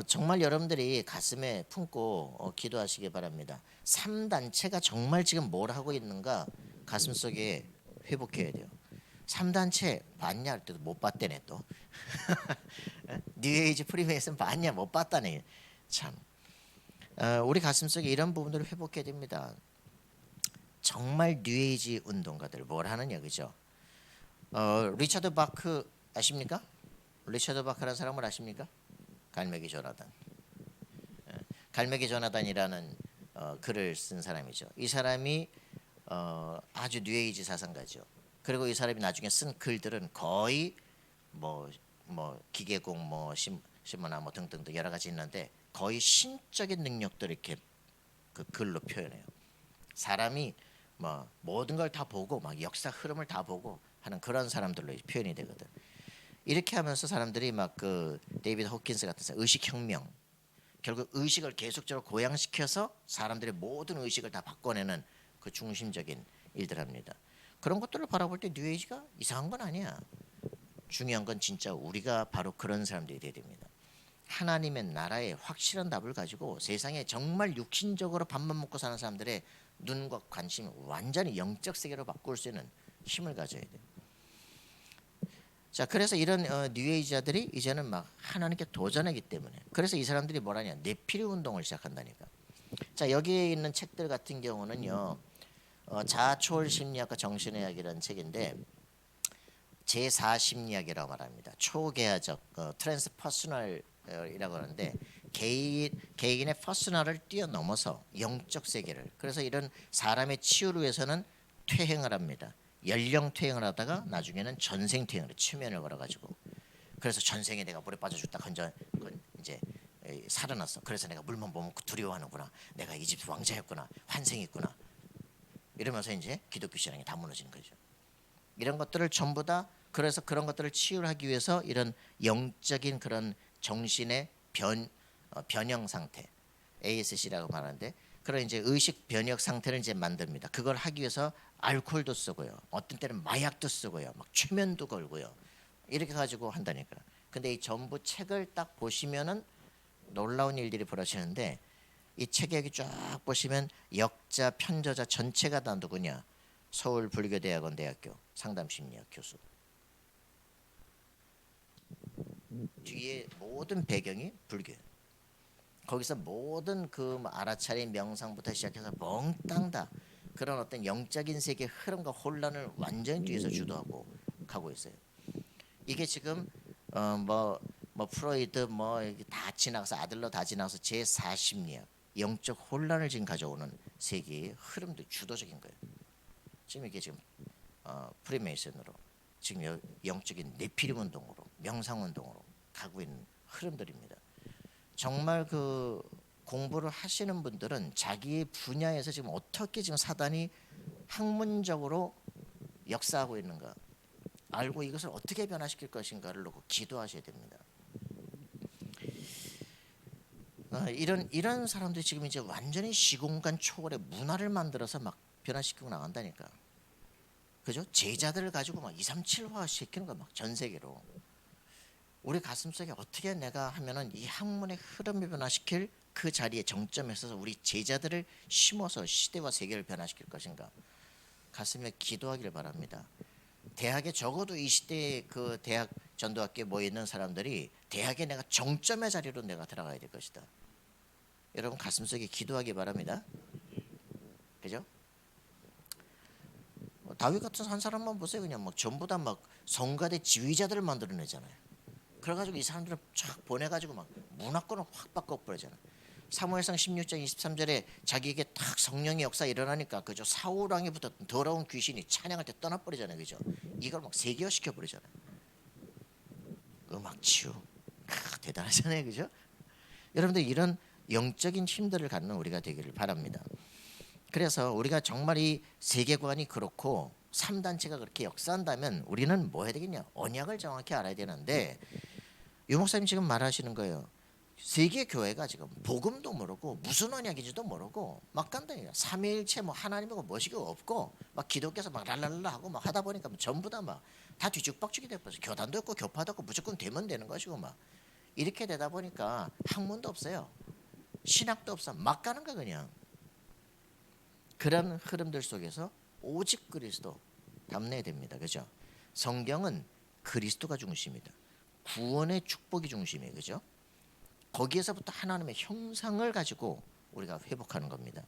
정말 여러분들이 가슴에 품고 기도하시기 바랍니다. 3단체가 정말 지금 뭘 하고 있는가 가슴속에 회복해야 돼요. 3단체 봤냐 할 때도 못 봤다네 또. 뉴에이지 프리메이슨 봤냐 못 봤다네. 참 우리 가슴속에 이런 부분들을 회복해야 됩니다. 정말 뉴에이지 운동가들 뭘 하느냐, 그죠? 리처드 바크 아십니까? 리처드 바크라는 사람을 아십니까? 갈매기 조나단. 갈매기 조나단이라는 글을 쓴 사람이죠. 이 사람이 아주 뉴에이지 사상가죠. 그리고 이 사람이 나중에 쓴 글들은 거의 뭐 기계공 신문화 등등등 여러 가지 있는데 거의 신적인 능력들을 이렇게 그 글로 표현해요. 사람이 모든 걸 다 보고 막 역사 흐름을 다 보고 하는 그런 사람들로 표현이 되거든. 이렇게 하면서 사람들이 막 그 데이비드 호킨스 같은 사람 의식혁명 결국 의식을 계속적으로 고양시켜서 사람들의 모든 의식을 다 바꿔내는 그 중심적인 일들 합니다. 그런 것들을 바라볼 때 뉴에이지가 이상한 건 아니야. 중요한 건 진짜 우리가 바로 그런 사람들이 돼야 됩니다. 하나님의 나라의 확실한 답을 가지고 세상에 정말 육신적으로 밥만 먹고 사는 사람들의 눈과 관심을 완전히 영적 세계로 바꿀 수 있는 힘을 가져야 돼요. 자, 그래서 이런 뉴에이지자들이 이제는 막 하나님께 도전하기 때문에, 그래서 이 사람들이 뭐라냐, 뇌피리 운동을 시작한다니까. 자, 여기에 있는 책들 같은 경우는요, 자초월 심리학과 정신의학이라는 책인데 제4심리학이라고 말합니다. 초계화적 트랜스퍼스널이라고 하는데 개인의 퍼스널을 뛰어넘어서 영적 세계를, 그래서 이런 사람의 치유를 위해서는 퇴행을 합니다. 연령 퇴행을 하다가 나중에는 전생 퇴행으로 최면을 걸어가지고, 그래서 전생에 내가 물에 빠져 죽다 이제 살아났어. 그래서 내가 물만 못 먹고 두려워하는구나. 내가 이집트 왕자였구나. 환생했구나. 이러면서 이제 기독교 신앙이 다 무너지는 거죠. 이런 것들을 전부 다, 그래서 그런 것들을 치유하기 위해서 이런 영적인 그런 정신의 변형 상태, ASC라고 말하는데, 그런 이제 의식 변형 상태를 이제 만듭니다. 그걸 하기 위해서 알코올도 쓰고요, 어떤 때는 마약도 쓰고요, 막 최면도 걸고요, 이렇게 가지고 한다니까. 근데 이 전부 책을 딱 보시면은 놀라운 일들이 벌어지는데, 이 책에 여기 쫙 보시면 역자 편저자 전체가 다 누구냐? 서울불교대학원 대학교 상담심리학 교수. 뒤에 모든 배경이 불교. 거기서 모든 그 알아차린 명상부터 시작해서 몽땅 다 그런 어떤 영적인 세계의 흐름과 혼란을 완전히 뒤에서 주도하고 가고 있어요. 이게 지금 뭐 프로이드 다 지나가서 아들러 다 지나가서 제4심리학, 영적 혼란을 지금 가져오는 세계의 흐름도 주도적인 거예요. 지금 이게 지금 프리메이슨으로 지금 영적인 네피림 운동으로, 명상 운동으로 가고 있는 흐름들입니다. 정말 그 공부를 하시는 분들은 자기의 분야에서 지금 어떻게 지금 사단이 학문적으로 역사하고 있는가 알고 이것을 어떻게 변화시킬 것인가를 놓고 기도하셔야 됩니다. 이런 사람들이 지금 이제 완전히 시공간 초월의 문화를 만들어서 막 변화시키고 나간다니까. 그죠? 제자들을 가지고 막 237화 시키는 거 막 전 세계로. 우리 가슴속에 어떻게 내가 하면은 이 학문의 흐름을 변화시킬 그 자리에 정점에 서서 우리 제자들을 심어서 시대와 세계를 변화시킬 것인가. 가슴에 기도하기를 바랍니다. 대학에 적어도 이 시대에 그 대학 전도학교에 모여 있는 사람들이 대학에 내가 정점의 자리로 내가 들어가야 될 것이다. 여러분 가슴속에 기도하기 바랍니다. 그죠? 다윗 같은 한 사람만 보세요. 그냥 막 전부 다 막 성가대 지휘자들을 만들어내잖아요. 그래가지고 이 사람들을 쫙 보내가지고 막 문화권을 확 바꿔버리잖아요. 사무엘상 16장 23절에 자기에게 딱 성령의 역사 일어나니까 그죠, 사울 왕에 붙었던 더러운 귀신이 찬양할 때 떠나버리잖아요. 그죠? 이걸 막 세계화시켜 버리잖아요. 음악 치유 대단하잖아요. 그죠? 여러분들 이런 영적인 힘들을 갖는 우리가 되기를 바랍니다. 그래서 우리가 정말 이 세계관이 그렇고 3단체가 그렇게 역사한다면 우리는 뭐 해야 되겠냐? 언약을 정확히 알아야 되는데, 유 목사님 지금 말하시는 거예요. 세계 교회가 지금 복음도 모르고 무슨 언약인지도 모르고 막 간다니까. 삼위일체 뭐 하나님하고 뭐시고 없고 막 기독교에서 막 랄랄라 하고 막 하다 보니까 전부 다 막 다 뒤죽박죽이 돼버렸어. 교단도 없고 교파도 없고 무조건 되면 되는 것이고 막 이렇게 되다 보니까 학문도 없어요. 신학도 없어. 막 가는 거야 그냥. 그런 흐름들 속에서 오직 그리스도 담내야 됩니다. 그죠? 성경은 그리스도가 중심이다. 구원의 축복이 중심이에요. 그죠? 거기에서부터 하나님의 형상을 가지고 우리가 회복하는 겁니다.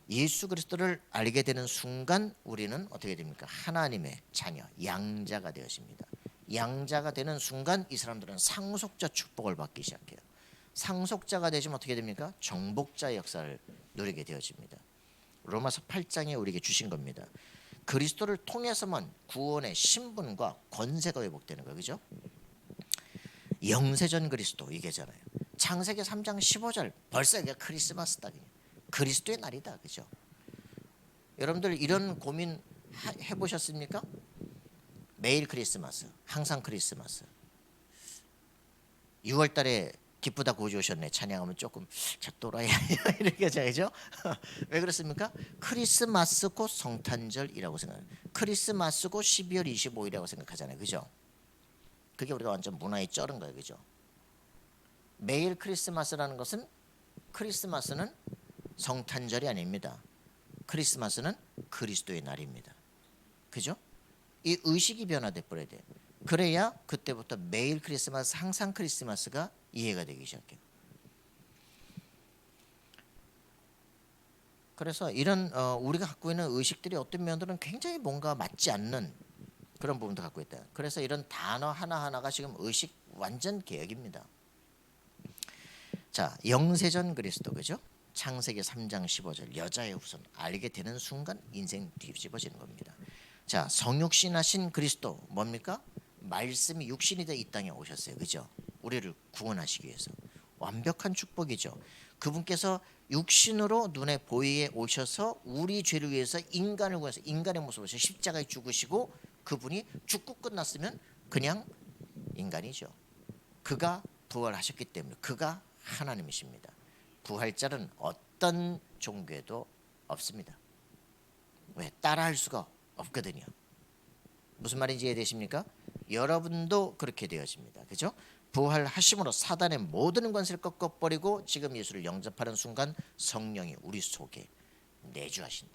예수 그리스도를 알게 되는 순간 우리는 어떻게 됩니까? 하나님의 자녀, 양자가 되어집니다. 양자가 되는 순간 이 사람들은 상속자 축복을 받기 시작해요. 상속자가 되시면 어떻게 됩니까? 정복자의 역사를 누리게 되어집니다. 로마서 8장에 우리에게 주신 겁니다. 그리스도를 통해서만 구원의 신분과 권세가 회복되는 거예요. 그죠? 영세전 그리스도 이게잖아요. 창세기 3장 15절 벌써 이게 크리스마스다. 그리스도의 날이다. 그죠? 여러분들 이런 고민 해보셨습니까? 매일 크리스마스, 항상 크리스마스. 6월 달에 기쁘다 구주 오셨네 찬양하면 조금 저 또라이 이렇게 하죠. 왜 그렇습니까? 크리스마스 곧 성탄절이라고 생각해요. 크리스마스 곧 12월 25일이라고 생각하잖아요. 그죠? 그게 우리가 완전 문화에 쩔은 거예요. 그죠? 매일 크리스마스라는 것은 크리스마스는 성탄절이 아닙니다. 크리스마스는 그리스도의 날입니다. 그죠? 이 의식이 변화돼 버려야 돼요. 그래야 그때부터 매일 크리스마스, 항상 크리스마스가 이해가 되기 시작해요. 그래서 이런 우리가 갖고 있는 의식들이 어떤 면들은 굉장히 뭔가 맞지 않는 그런 부분도 갖고 있다. 그래서 이런 단어 하나하나가 지금 의식 완전 개혁입니다. 자, 영세전 그리스도 그죠? 창세기 3장 15절 여자의 후손 알게 되는 순간 인생 뒤집어지는 겁니다. 자, 성육신하신 그리스도 뭡니까? 말씀이 육신이 돼 이 땅에 오셨어요. 그죠? 우리를 구원하시기 위해서 완벽한 축복이죠. 그분께서 육신으로 눈에 보이게 오셔서 우리 죄를 위해서 인간을 구해서 인간의 모습으로 십자가에 죽으시고 그분이 죽고 끝났으면 그냥 인간이죠. 그가 부활하셨기 때문에 그가 하나님이십니다. 부활절은 어떤 종교에도 없습니다. 왜? 따라할 수가 없거든요. 무슨 말인지 이해되십니까? 여러분도 그렇게 되어집니다. 그죠? 부활하심으로 사단의 모든 권세를 꺾어버리고 지금 예수를 영접하는 순간 성령이 우리 속에 내주하신다.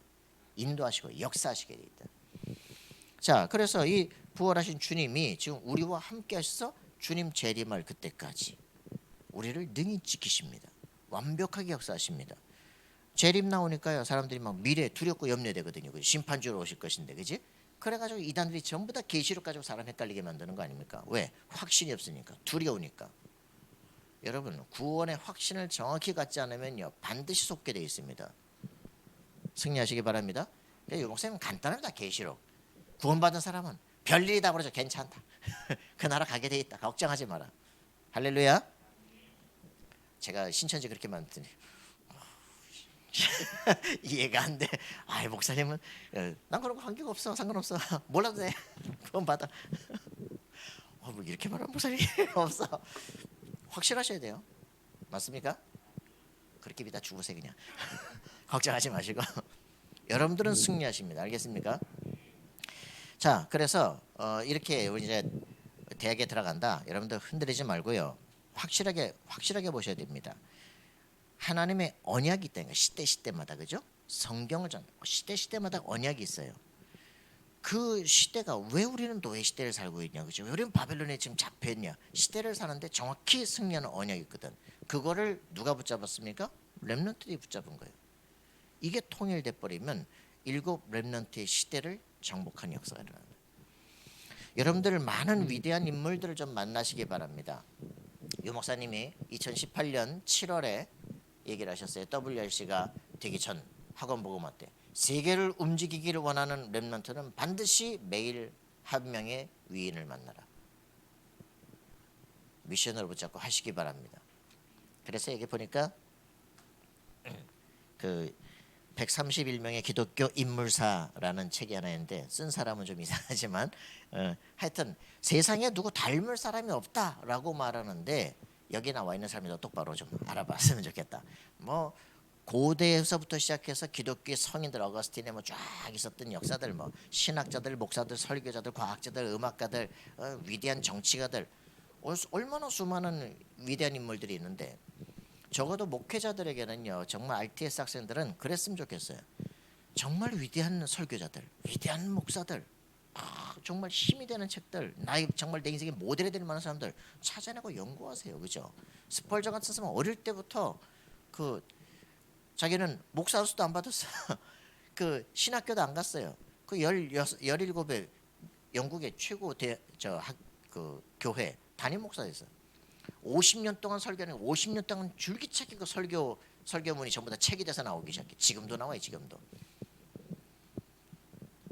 인도하시고 역사하시게 돼 있다. 자, 그래서 이 부활하신 주님이 지금 우리와 함께 하셔서 주님 재림할 그때까지 우리를 능히 지키십니다. 완벽하게 역사하십니다. 재림 나오니까요 사람들이 막 미래 두렵고 염려되거든요. 심판주로 오실 것인데, 그지? 그래가지고 이단들이 전부 다 계시록 가지고 사람 헷갈리게 만드는 거 아닙니까? 왜? 확신이 없으니까, 두려우니까. 여러분, 구원의 확신을 정확히 갖지 않으면요 반드시 속게 되어 있습니다. 승리하시기 바랍니다. 목사님은 간단합니다. 계시록. 구원받은 사람은 별일이 다 벌어져 괜찮다. 그 나라 가게 돼 있다. 걱정하지 마라. 할렐루야. 제가 신천지 그렇게 만드니 이해가 안 돼. 아이 목사님은 난 그런 거 관계가 없어. 상관없어. 몰라도 돼. 그건 받아. 뭐 이렇게 말하는 목사님 없어. 확실하셔야 돼요. 맞습니까? 그렇게 믿다 죽으세요 그냥. 걱정하지 마시고 여러분들은 승리하십니다. 알겠습니까? 자, 그래서 이렇게 우리 이제 대학에 들어간다. 여러분들 흔들리지 말고요. 확실하게 보셔야 됩니다. 하나님의 언약이 있다는 거예요. 시대마다. 그죠? 성경을 시대마다 언약이 있어요. 그 시대가 왜 우리는 노예 시대를 살고 있냐, 그죠? 왜 우리는 바벨론에 지금 잡혀있냐? 시대를 사는데 정확히 승리하는 언약이 있거든. 그거를 누가 붙잡았습니까? 렘넌트들이 붙잡은 거예요. 이게 통일돼 버리면 7 렘넌트의 시대를 정복한 역사가 일어납니다. 여러분들 많은 위대한 인물들을 좀 만나시기 바랍니다. 유 목사님이 2018년 7월에 얘기를 하셨어요. WRC가 되기 전 학원 복음화 때 세계를 움직이기를 원하는 렘넌트는 반드시 매일 한 명의 위인을 만나라. 미션으로 붙잡고 하시기 바랍니다. 그래서 여기 보니까 그 131명의 기독교 인물사라는 책이 하나 있는데 쓴 사람은 좀 이상하지만 하여튼 세상에 누구 닮을 사람이 없다라고 말하는데 여기 나와 있는 사람이 더 똑바로 좀 알아봤으면 좋겠다. 뭐 고대에서부터 시작해서 기독교의 성인들 어거스틴에 뭐 쫙 있었던 역사들, 뭐 신학자들, 목사들, 설교자들, 과학자들, 음악가들, 위대한 정치가들, 얼마나 수많은 위대한 인물들이 있는데 적어도 목회자들에게는요 정말 RTS 학생들은 그랬으면 좋겠어요. 정말 위대한 설교자들, 위대한 목사들, 정말 힘이 되는 책들, 정말 내 인생의 모델이 될 만한 사람들 찾아내고 연구하세요. 그죠? 스펄전 같은 사람은 어릴 때부터 그 자기는 목사 수도 안 받았어. 그 신학교도 안 갔어요. 그 17의 영국의 최고 그 교회 담임 목사였어요. 50년 동안 설교하는 50년 동안 줄기차게 그 설교문이 전부 다 책이 돼서 나오기 시작해. 지금도 나와요. 지금도.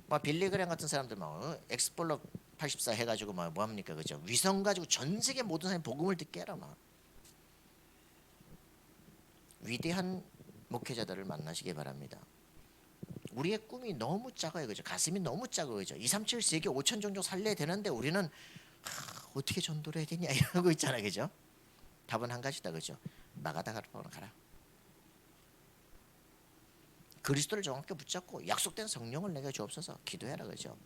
막 빌리 그램 같은 사람들 막 엑스플로 84 해가지고 막 뭐합니까, 그죠? 위성 가지고 전 세계 모든 사람이 복음을 듣게 해라 막. 위대한 목회자들을 만나시기 바랍니다. 우리의 꿈이 너무 작아요, 그죠? 가슴이 너무 작아요, 그죠? 237 세계 5천 종족 살려야 되는데 우리는 어떻게 전도를 해야 되냐 이러고 있잖아요, 그죠? 답은 한 가지다, 그죠? 마가다락방으로 가라. 그리스도를 정확히 붙잡고 약속된 성령을 내게 주옵소서 기도해라, 그죠?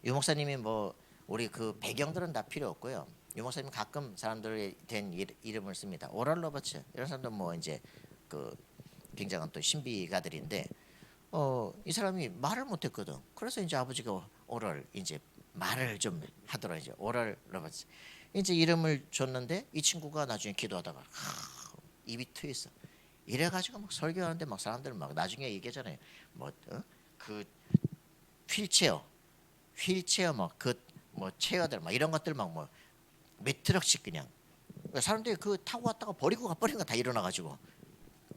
유 목사님이 뭐 우리 그 배경들은 다 필요 없고요. 유 목사님 가끔 사람들에 된 이름을 씁니다. 오랄 로버츠 이런 사람들 뭐 이제 그 굉장한 또 신비가들인데 이 사람이 말을 못했거든. 그래서 이제 아버지가 오랄 이제 말을 좀 하더라. 이제 오랄 로버츠 이제 이름을 줬는데 이 친구가 나중에 기도하다가 입이 트였어. 이래가지고 막 설교하는데 막 사람들 막 나중에 얘기하잖아요. 그 휠체어 막 그 뭐 체어들 막 이런 것들 막 뭐 몇 트럭씩 그냥 사람들이 그 타고 왔다가 버리고 가버린 거 다 일어나가지고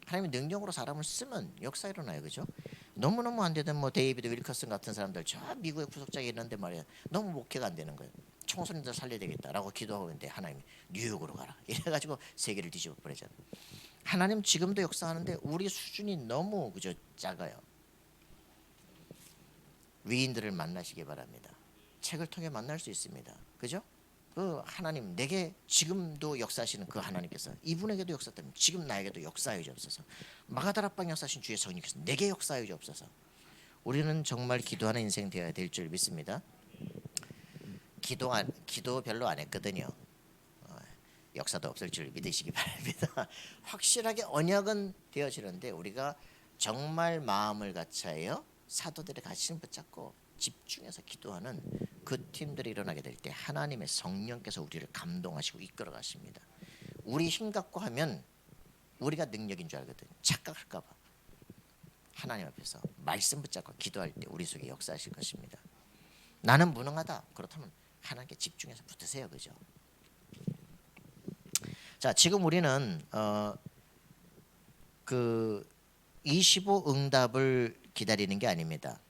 하나님의 능력으로 사람을 쓰면 역사 일어나요, 그죠? 너무너무 안 되던 뭐 데이비드 윌커슨 같은 사람들 저 미국의 구석장에 있는데 말이야 너무 목회가 안 되는 거예요. 청소년들 살려야 되겠다라고 기도하고 있는데 하나님이 뉴욕으로 가라 이래가지고 세계를 뒤집어 버리잖아요. 하나님 지금도 역사하는데 우리 수준이 너무 그저 작아요. 위인들을 만나시기 바랍니다. 책을 통해 만날 수 있습니다. 그죠? 그 하나님 내게 지금도 역사하시는 그 하나님께서 이분에게도 역사했다면 지금 나에게도 역사하여 주옵소서. 마가다락방 역사하신 주의 성령께서 내게 역사하여 주옵소서. 우리는 정말 기도하는 인생 되어야 될 줄 믿습니다. 기도 별로 안 했거든요. 역사도 없을 줄 믿으시기 바랍니다. 확실하게 언약은 되어지는데 우리가 정말 마음을 같이하여 사도들의 가시를 붙잡고 집중해서 기도하는 그 팀들이 일어나게 될 때 하나님의 성령께서 우리를 감동하시고 이끌어 가십니다. 우리 힘 갖고 하면 우리가 능력인 줄 알거든. 착각할까 봐. 하나님 앞에서 말씀 붙잡고 기도할 때 우리 속에 역사하실 것입니다. 나는 무능하다. 그렇다면 하나님께 집중해서 붙으세요. 그죠? 자, 지금 우리는 그 25 응답을 기다리는 게 아닙니다.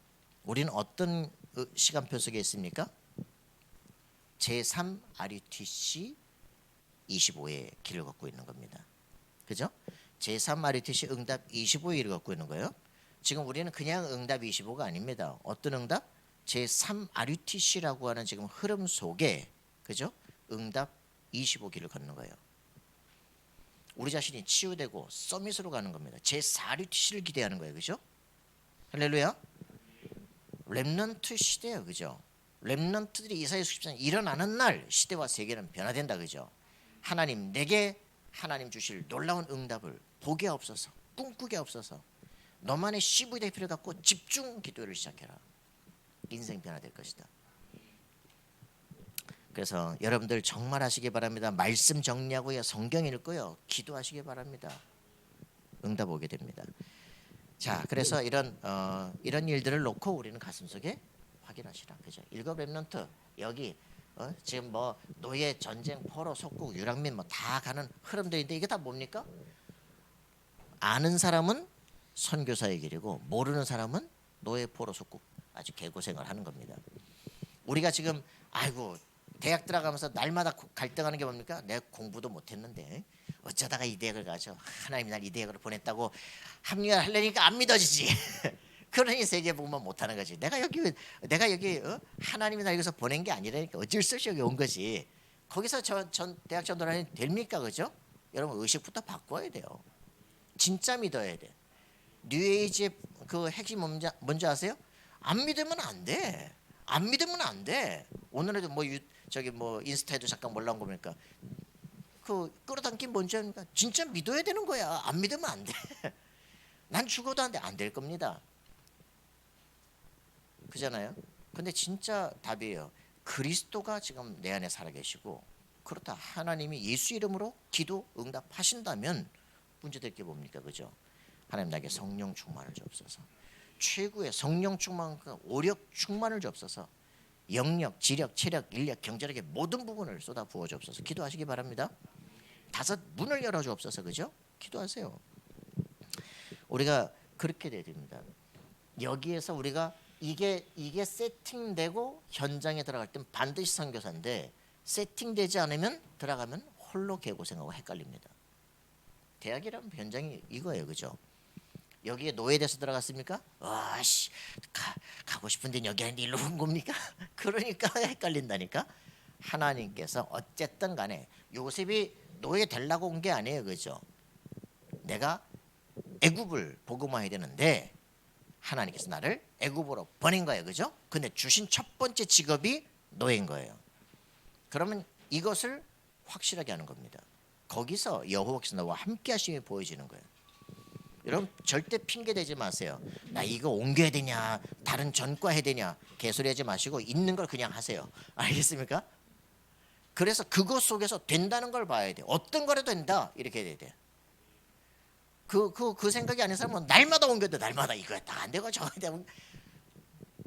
우리는 어떤 시간표 속에 있습니까? 제3 RUTC 25의 길을 걷고 있는 겁니다. 그죠? 제3 RUTC 응답 25의 길을 걷고 있는 거예요. 지금 우리는 그냥 응답 25가 아닙니다. 어떤 응답? 제3 RUTC라고 하는 지금 흐름 속에 그죠? 응답 25 길을 걷는 거예요. 우리 자신이 치유되고 서밋으로 가는 겁니다. 제4 RUTC를 기대하는 거예요. 그죠? 할렐루야. 렘넌트 시대예요. 그죠? 렘넌트들이 이사야 60장 일어나는 날 시대와 세계는 변화된다. 그죠? 하나님 내게 하나님 주실 놀라운 응답을 보게 없어서 꿈꾸게 없어서 너만의 CV 대표를 갖고 집중 기도를 시작해라. 인생 변화될 것이다. 그래서 여러분들 정말 하시기 바랍니다. 말씀 정리하고요. 성경 읽고요. 기도하시기 바랍니다. 응답 오게 됩니다. 자, 그래서 이런 일들을 놓고 우리는 가슴속에 확인하시라. 그죠? 일곱 렘넌트 여기 지금 뭐 노예, 전쟁, 포로, 속국, 유랑민 뭐 다 가는 흐름들인데 이게 다 뭡니까? 아는 사람은 선교사의 길이고 모르는 사람은 노예, 포로, 속국 아주 개고생을 하는 겁니다. 우리가 지금 아이고 대학 들어가면서 날마다 갈등하는 게 뭡니까? 내가 공부도 못했는데 어쩌다가 이 대학을 가죠. 하나님이 날 이 대학으로 보냈다고 합리화하려니까 안 믿어지지. 그러니 세계복음만 못하는 거지. 내가 여기 하나님이 날 여기서 보낸 게 아니라니까 어쩔 수 없이 여기 온 거지. 거기서 전 대학 전도라니 됩니까, 그죠? 여러분 의식부터 바꿔야 돼요. 진짜 믿어야 돼. 뉴에이지의 그 핵심 뭔지 아세요? 안 믿으면 안 돼. 안 믿으면 안 돼. 오늘에도 뭐 인스타에도 잠깐 올라온 거 보니까 그 끌어당긴 뭔지 아닙니까? 진짜 믿어야 되는 거야. 안 믿으면 안 돼. 난 죽어도 안 될 겁니다. 그잖아요. 근데 진짜 답이에요. 그리스도가 지금 내 안에 살아계시고 그렇다 하나님이 예수 이름으로 기도 응답하신다면 문제될 게 뭡니까, 그죠? 하나님 나에게 성령 충만을 주옵소서. 최고의 성령 충만과 오력 충만을 주옵소서. 영력, 지력, 체력, 인력, 경제력의 모든 부분을 쏟아 부어 주옵소서. 기도하시기 바랍니다. 5 문을 열어 주옵소서. 그죠? 기도하세요. 우리가 그렇게 돼야 됩니다. 여기에서 우리가 이게 세팅되고 현장에 들어갈 땐 반드시 선교사인데 세팅되지 않으면 들어가면 홀로 개고생하고 헷갈립니다. 대학이라면 현장이 이거예요. 그죠? 여기에 노예돼서 들어갔습니까? 와씨 가고 싶은데 여기 아닌데 일로 온 겁니까? 그러니까 헷갈린다니까. 하나님께서 어쨌든 간에 요셉이 노예 되려고 온 게 아니에요, 그죠? 내가 애굽을 복음화해야 되는데 하나님께서 나를 애굽으로 보낸 거예요, 그죠? 근데 주신 첫 번째 직업이 노예인 거예요. 그러면 이것을 확실하게 하는 겁니다. 거기서 여호와께서 나와 함께 하심이 보여지는 거예요. 여러분 절대 핑계 대지 마세요. 나 이거 옮겨야 되냐, 다른 전과 해야 되냐, 개소리하지 마시고 있는 걸 그냥 하세요. 알겠습니까? 그래서 그것 속에서 된다는 걸 봐야 돼. 어떤 거라도 된다 이렇게 해야 돼. 그 생각이 아닌 사람은 날마다 옮겨도 날마다 이거 다 안 되고 저거 되면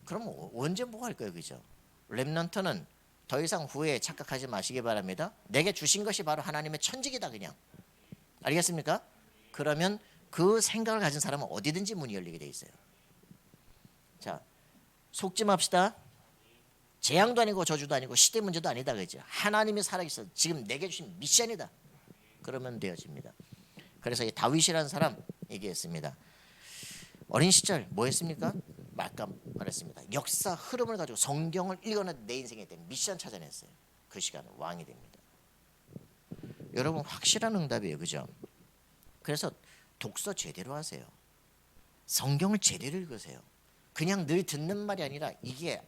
그럼 언제 뭐 할 거예요, 그죠? 렘넌트는 더 이상 후회에 착각하지 마시기 바랍니다. 내게 주신 것이 바로 하나님의 천직이다 그냥. 알겠습니까? 그러면 그 생각을 가진 사람은 어디든지 문이 열리게 돼 있어요. 자, 속지 맙시다. 재앙도 아니고 저주도 아니고 시대 문제도 아니다 그죠? 하나님이 살아있어 지금 내게 주신 미션이다. 그러면 되어집니다. 그래서 이 다윗이라는 사람 얘기했습니다. 어린 시절 뭐 했습니까? 아까 말했습니다. 역사 흐름을 가지고 성경을 읽어내 내 인생에 대한 미션 찾아냈어요. 그 시간은 왕이 됩니다. 여러분 확실한 응답이에요, 그죠? 그래서 독서 제대로 하세요. 성경을 제대로 읽으세요. 그냥 늘 듣는 말이 아니라 이게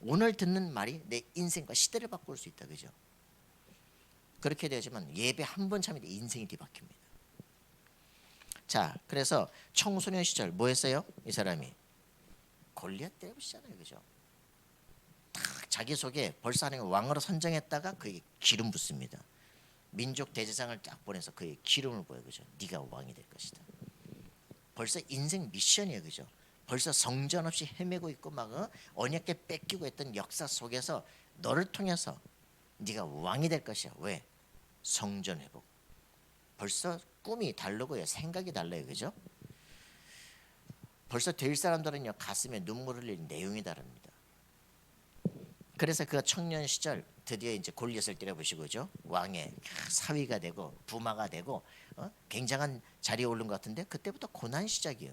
오늘 듣는 말이 내 인생과 시대를 바꿀 수 있다, 그죠? 그렇게 되지만 예배 한 번 참여돼 인생이 뒤바뀝니다. 자, 그래서 청소년 시절 뭐 했어요? 이 사람이 골리앗 때려부시잖아요, 그죠? 딱 자기 속에 벌써 하나님 왕으로 선정했다가 그에게 기름 붓습니다. 민족 대제사장을 딱 보내서 그의 기름을 보여, 그죠? 네가 왕이 될 것이다. 벌써 인생 미션이에요, 그죠? 벌써 성전 없이 헤매고 있고 막 언약궤 뺏기고 했던 역사 속에서 너를 통해서 네가 왕이 될 것이야. 왜? 성전 회복. 벌써 꿈이 다르고요, 생각이 달라요, 그죠? 벌써 될 사람들은요 가슴에 눈물 흘릴 내용이 다릅니다. 그래서 그 청년 시절 드디어 이제 골리앗을 때려부시고죠, 왕의 사위가 되고 부마가 되고 굉장한 자리에 오른 것 같은데 그때부터 고난 시작이에요.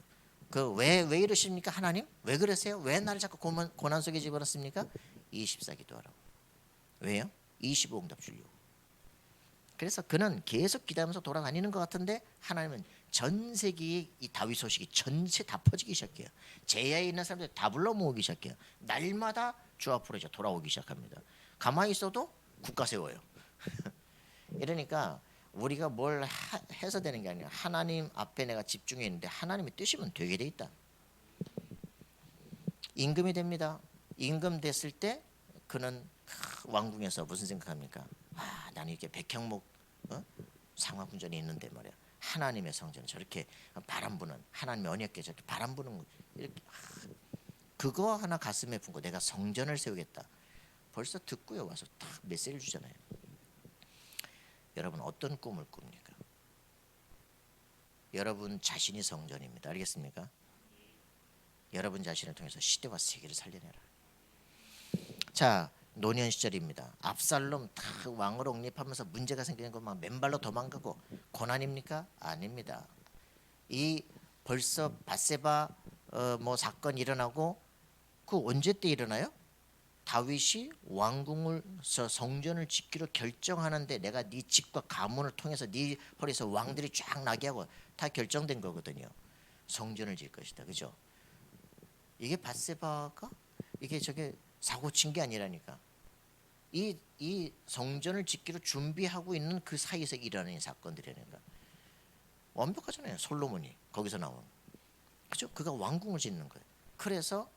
그 왜 이러십니까 하나님? 왜 그러세요? 왜 나를 자꾸 고난 속에 집어넣습니까? 24 기도하라고. 왜요? 25 응답 주려고. 그래서 그는 계속 기도하면서 돌아다니는 것 같은데 하나님은 전 세계에 이 다윗 소식이 전체 다 퍼지기 시작해요. 제야에 있는 사람들 다 불러 모으기 시작해요. 날마다 주 앞으로 이제 돌아오기 시작합니다. 가만히 있어도 국가 세워요. 이러니까 우리가 뭘 해서 되는 게 아니라 하나님 앞에 내가 집중해 있는데 하나님의 뜻이면 되게 돼 있다. 임금이 됩니다. 임금 됐을 때 그는 왕궁에서 무슨 생각합니까? 나는 이렇게 백향목 상하군전이 있는데 말이야. 하나님의 성전 저렇게 바람 부는 하나님의 언약궤 저렇게 바람 부는 이렇게 그거 하나 가슴에 품고 내가 성전을 세우겠다. 벌써 듣고요 와서 딱 메시지를 주잖아요. 여러분 어떤 꿈을 꿉니까? 여러분 자신이 성전입니다. 알겠습니까? 여러분 자신을 통해서 시대와 세계를 살려내라. 자, 노년 시절입니다. 압살롬 다 왕으로 옹립하면서 문제가 생기는 거 막 맨발로 도망가고 고난입니까? 아닙니다. 이 벌써 밧세바 뭐 사건 일어나고 그 언제 때 일어나요? 다윗이 왕궁을 성전을 짓기로 결정하는데 내가 네 집과 가문을 통해서 네 허리에서 왕들이 쫙 나게 하고 다 결정된 거거든요. 성전을 지을 것이다, 그죠? 이게 밧세바가 이게 저게 사고 친 게 아니라니까. 이 성전을 짓기로 준비하고 있는 그 사이에서 일어나는 사건들이라니까. 완벽하잖아요. 솔로몬이 거기서 나온. 그죠? 그가 왕궁을 짓는 거예요. 그래서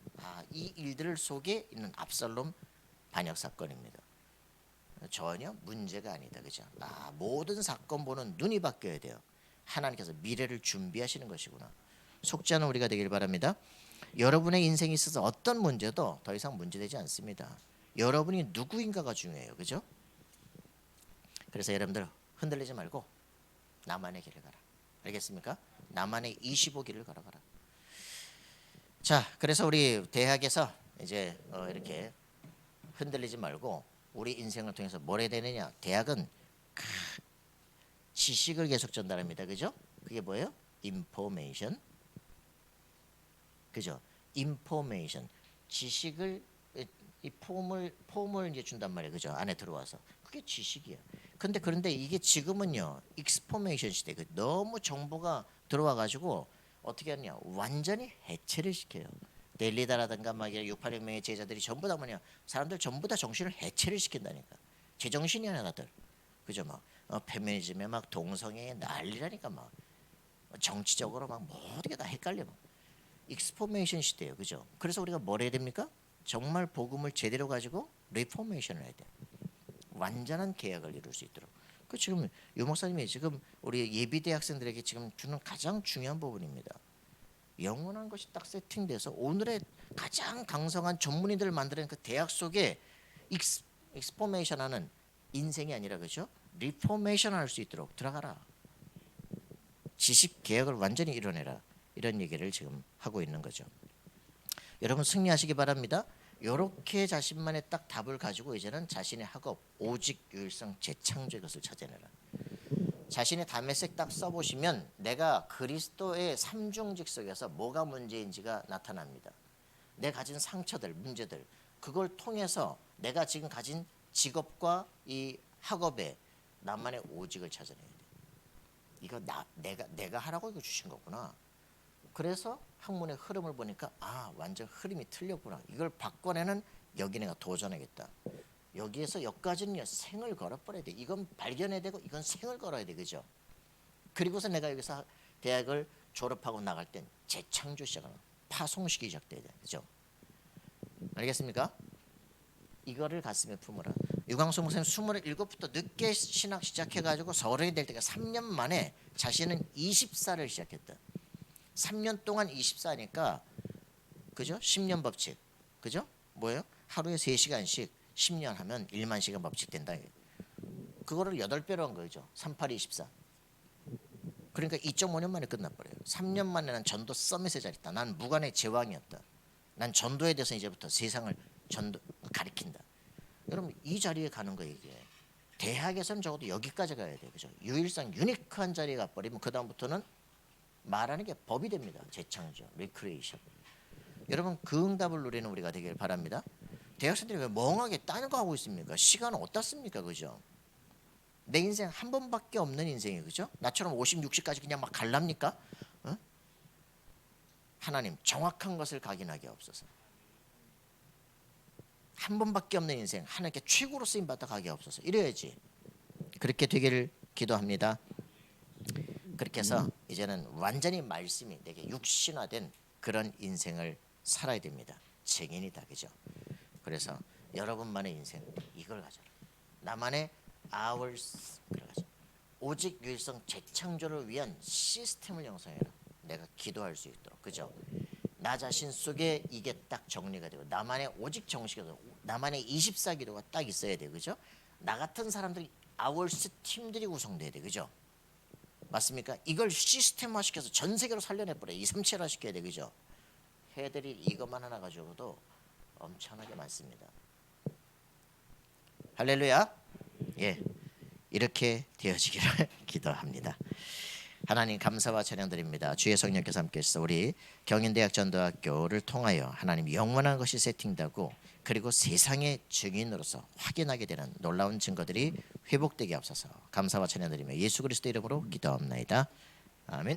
이 일들 속에 있는 압살롬 반역 사건입니다. 전혀 문제가 아니다, 그죠? 모든 사건 보는 눈이 바뀌어야 돼요. 하나님께서 미래를 준비하시는 것이구나. 속지 않은 우리가 되길 바랍니다. 여러분의 인생에 있어서 어떤 문제도 더 이상 문제되지 않습니다. 여러분이 누구인가가 중요해요, 그죠? 그래서 여러분들 흔들리지 말고 나만의 길을 가라. 알겠습니까? 나만의 25길을 걸어가라. 자, 그래서 우리 대학에서 이제 이렇게 흔들리지 말고 우리 인생을 통해서 뭘 해야 되느냐? 대학은 지식을 계속 전달합니다, 그죠? 그게 뭐예요? 인포메이션, 그죠? 인포메이션, 지식을 이 폼을 이제 준단 말이에요, 그죠? 안에 들어와서 그게 지식이야. 그런데 이게 지금은요 익스포메이션 시대. 너무 정보가 들어와 가지고 어떻게 하냐 완전히 해체를 시켜요. 델리다라든가 막 686명의 제자들이 전부 다 뭐냐 사람들 전부 다 정신을 해체를 시킨다니까. 제정신이 아니야 다들. 그죠 막 페미니즘에 막 동성애 난리라니까 막 정치적으로 막 모든 게 다 헷갈려 막. 익스포메이션 시대예요. 그죠? 그래서 우리가 뭘 해야 됩니까? 정말 복음을 제대로 가지고 리포메이션을 해야 돼. 완전한 개혁을 이룰 수 있도록. 그 지금 유 목사님이 지금 우리 예비 대학생들에게 지금 주는 가장 중요한 부분입니다. 영원한 것이 딱 세팅돼서 오늘의 가장 강성한 전문의들을 만드는 그 대학 속에 익스포메이션하는 인생이 아니라 그죠? 리포메이션 할 수 있도록 들어가라. 지식 개혁을 완전히 이뤄내라. 이런 얘기를 지금 하고 있는 거죠. 여러분 승리하시기 바랍니다. 이렇게 자신만의 딱 답을 가지고 이제는 자신의 학업, 오직 유일성 재창조의 것을 찾아내라. 자신의 담에색 딱 써보시면 내가 그리스도의 삼중직 속에서 뭐가 문제인지가 나타납니다. 내 가진 상처들, 문제들 그걸 통해서 내가 지금 가진 직업과 이 학업에 나만의 오직을 찾아내야 돼. 이거 내가 하라고 이거 주신 거구나. 그래서 학문의 흐름을 보니까 완전 흐름이 틀렸구나. 이걸 바꿔내는 여기 내가 도전하겠다. 여기에서 여기까지는 생을 걸어버려야 돼. 이건 발견해야 되고 이건 생을 걸어야 돼. 그죠? 그리고서 내가 여기서 대학을 졸업하고 나갈 땐 재창조 시작하는 파송식이 시작돼야 돼. 그죠? 알겠습니까? 이거를 가슴에 품으라. 유광수 목사님 27부터 늦게 신학 시작해가지고 서른이 될 때가 3년 만에 자신은 24를 시작했다. 3년 동안 24니까 그죠? 10년 법칙 그죠? 뭐예요? 하루에 3시간씩 10년 하면 1만 시간 법칙 된다. 그거를 8배로 한 거죠. 38, 24. 그러니까 2.5년 만에 끝나버려요. 3년 만에 난 전도 서밋에 자리했다. 난 무관의 제왕이었다. 난 전도에 대해서 이제부터 세상을 가리킨다. 여러분 이 자리에 가는 거 이게 대학에서는 적어도 여기까지 가야 돼요. 그죠? 유일성 유니크한 자리에 가버리면 그 다음부터는 말하는 게 법이 됩니다. 재창조, 리크리에이션. 여러분 그 응답을 누리는 우리가 되길 바랍니다. 대학생들이 왜 멍하게 딴 거 하고 있습니까? 시간은 어디다 씁니까? 그죠? 내 인생 한 번밖에 없는 인생이에요. 그죠? 나처럼 50, 60까지 그냥 막 갈랍니까? 하나님 정확한 것을 각인하게 없어서. 한 번밖에 없는 인생 하나님께 최고로 쓰임받다 가게 없어서 이래야지. 그렇게 되기를 기도합니다. 그렇게 해서 이제는 완전히 말씀이 내게 육신화된 그런 인생을 살아야 됩니다. 증인이다. 그죠? 그래서 여러분만의 인생 이걸 가져라. 나만의 ours 그걸 가져라. 오직 유일성 재창조를 위한 시스템을 형성해라. 내가 기도할 수 있도록. 그죠? 나 자신 속에 이게 딱 정리가 되고 나만의 오직 정식이 나만의 24기도가 딱 있어야 돼. 그죠? 나 같은 사람들이 ours 팀들이 구성돼야 돼. 그죠? 맞습니까? 이걸 시스템화 시켜서 전 세계로 살려내버려. 2, 3, 7화 시켜야 돼. 그죠? 해드릴 이것만 하나 가지고도 엄청나게 많습니다. 할렐루야. 예, 이렇게 되어지기를 기도합니다. 하나님 감사와 찬양드립니다. 주의 성령께서 함께 하셔서 우리 경인대학 전도학교를 통하여 하나님 영원한 것이 세팅되고 그리고 세상의 증인으로서 확인하게 되는 놀라운 증거들이 회복되게 하옵소서. 감사와 찬양드리며 예수 그리스도 이름으로 기도합나이다. 아멘.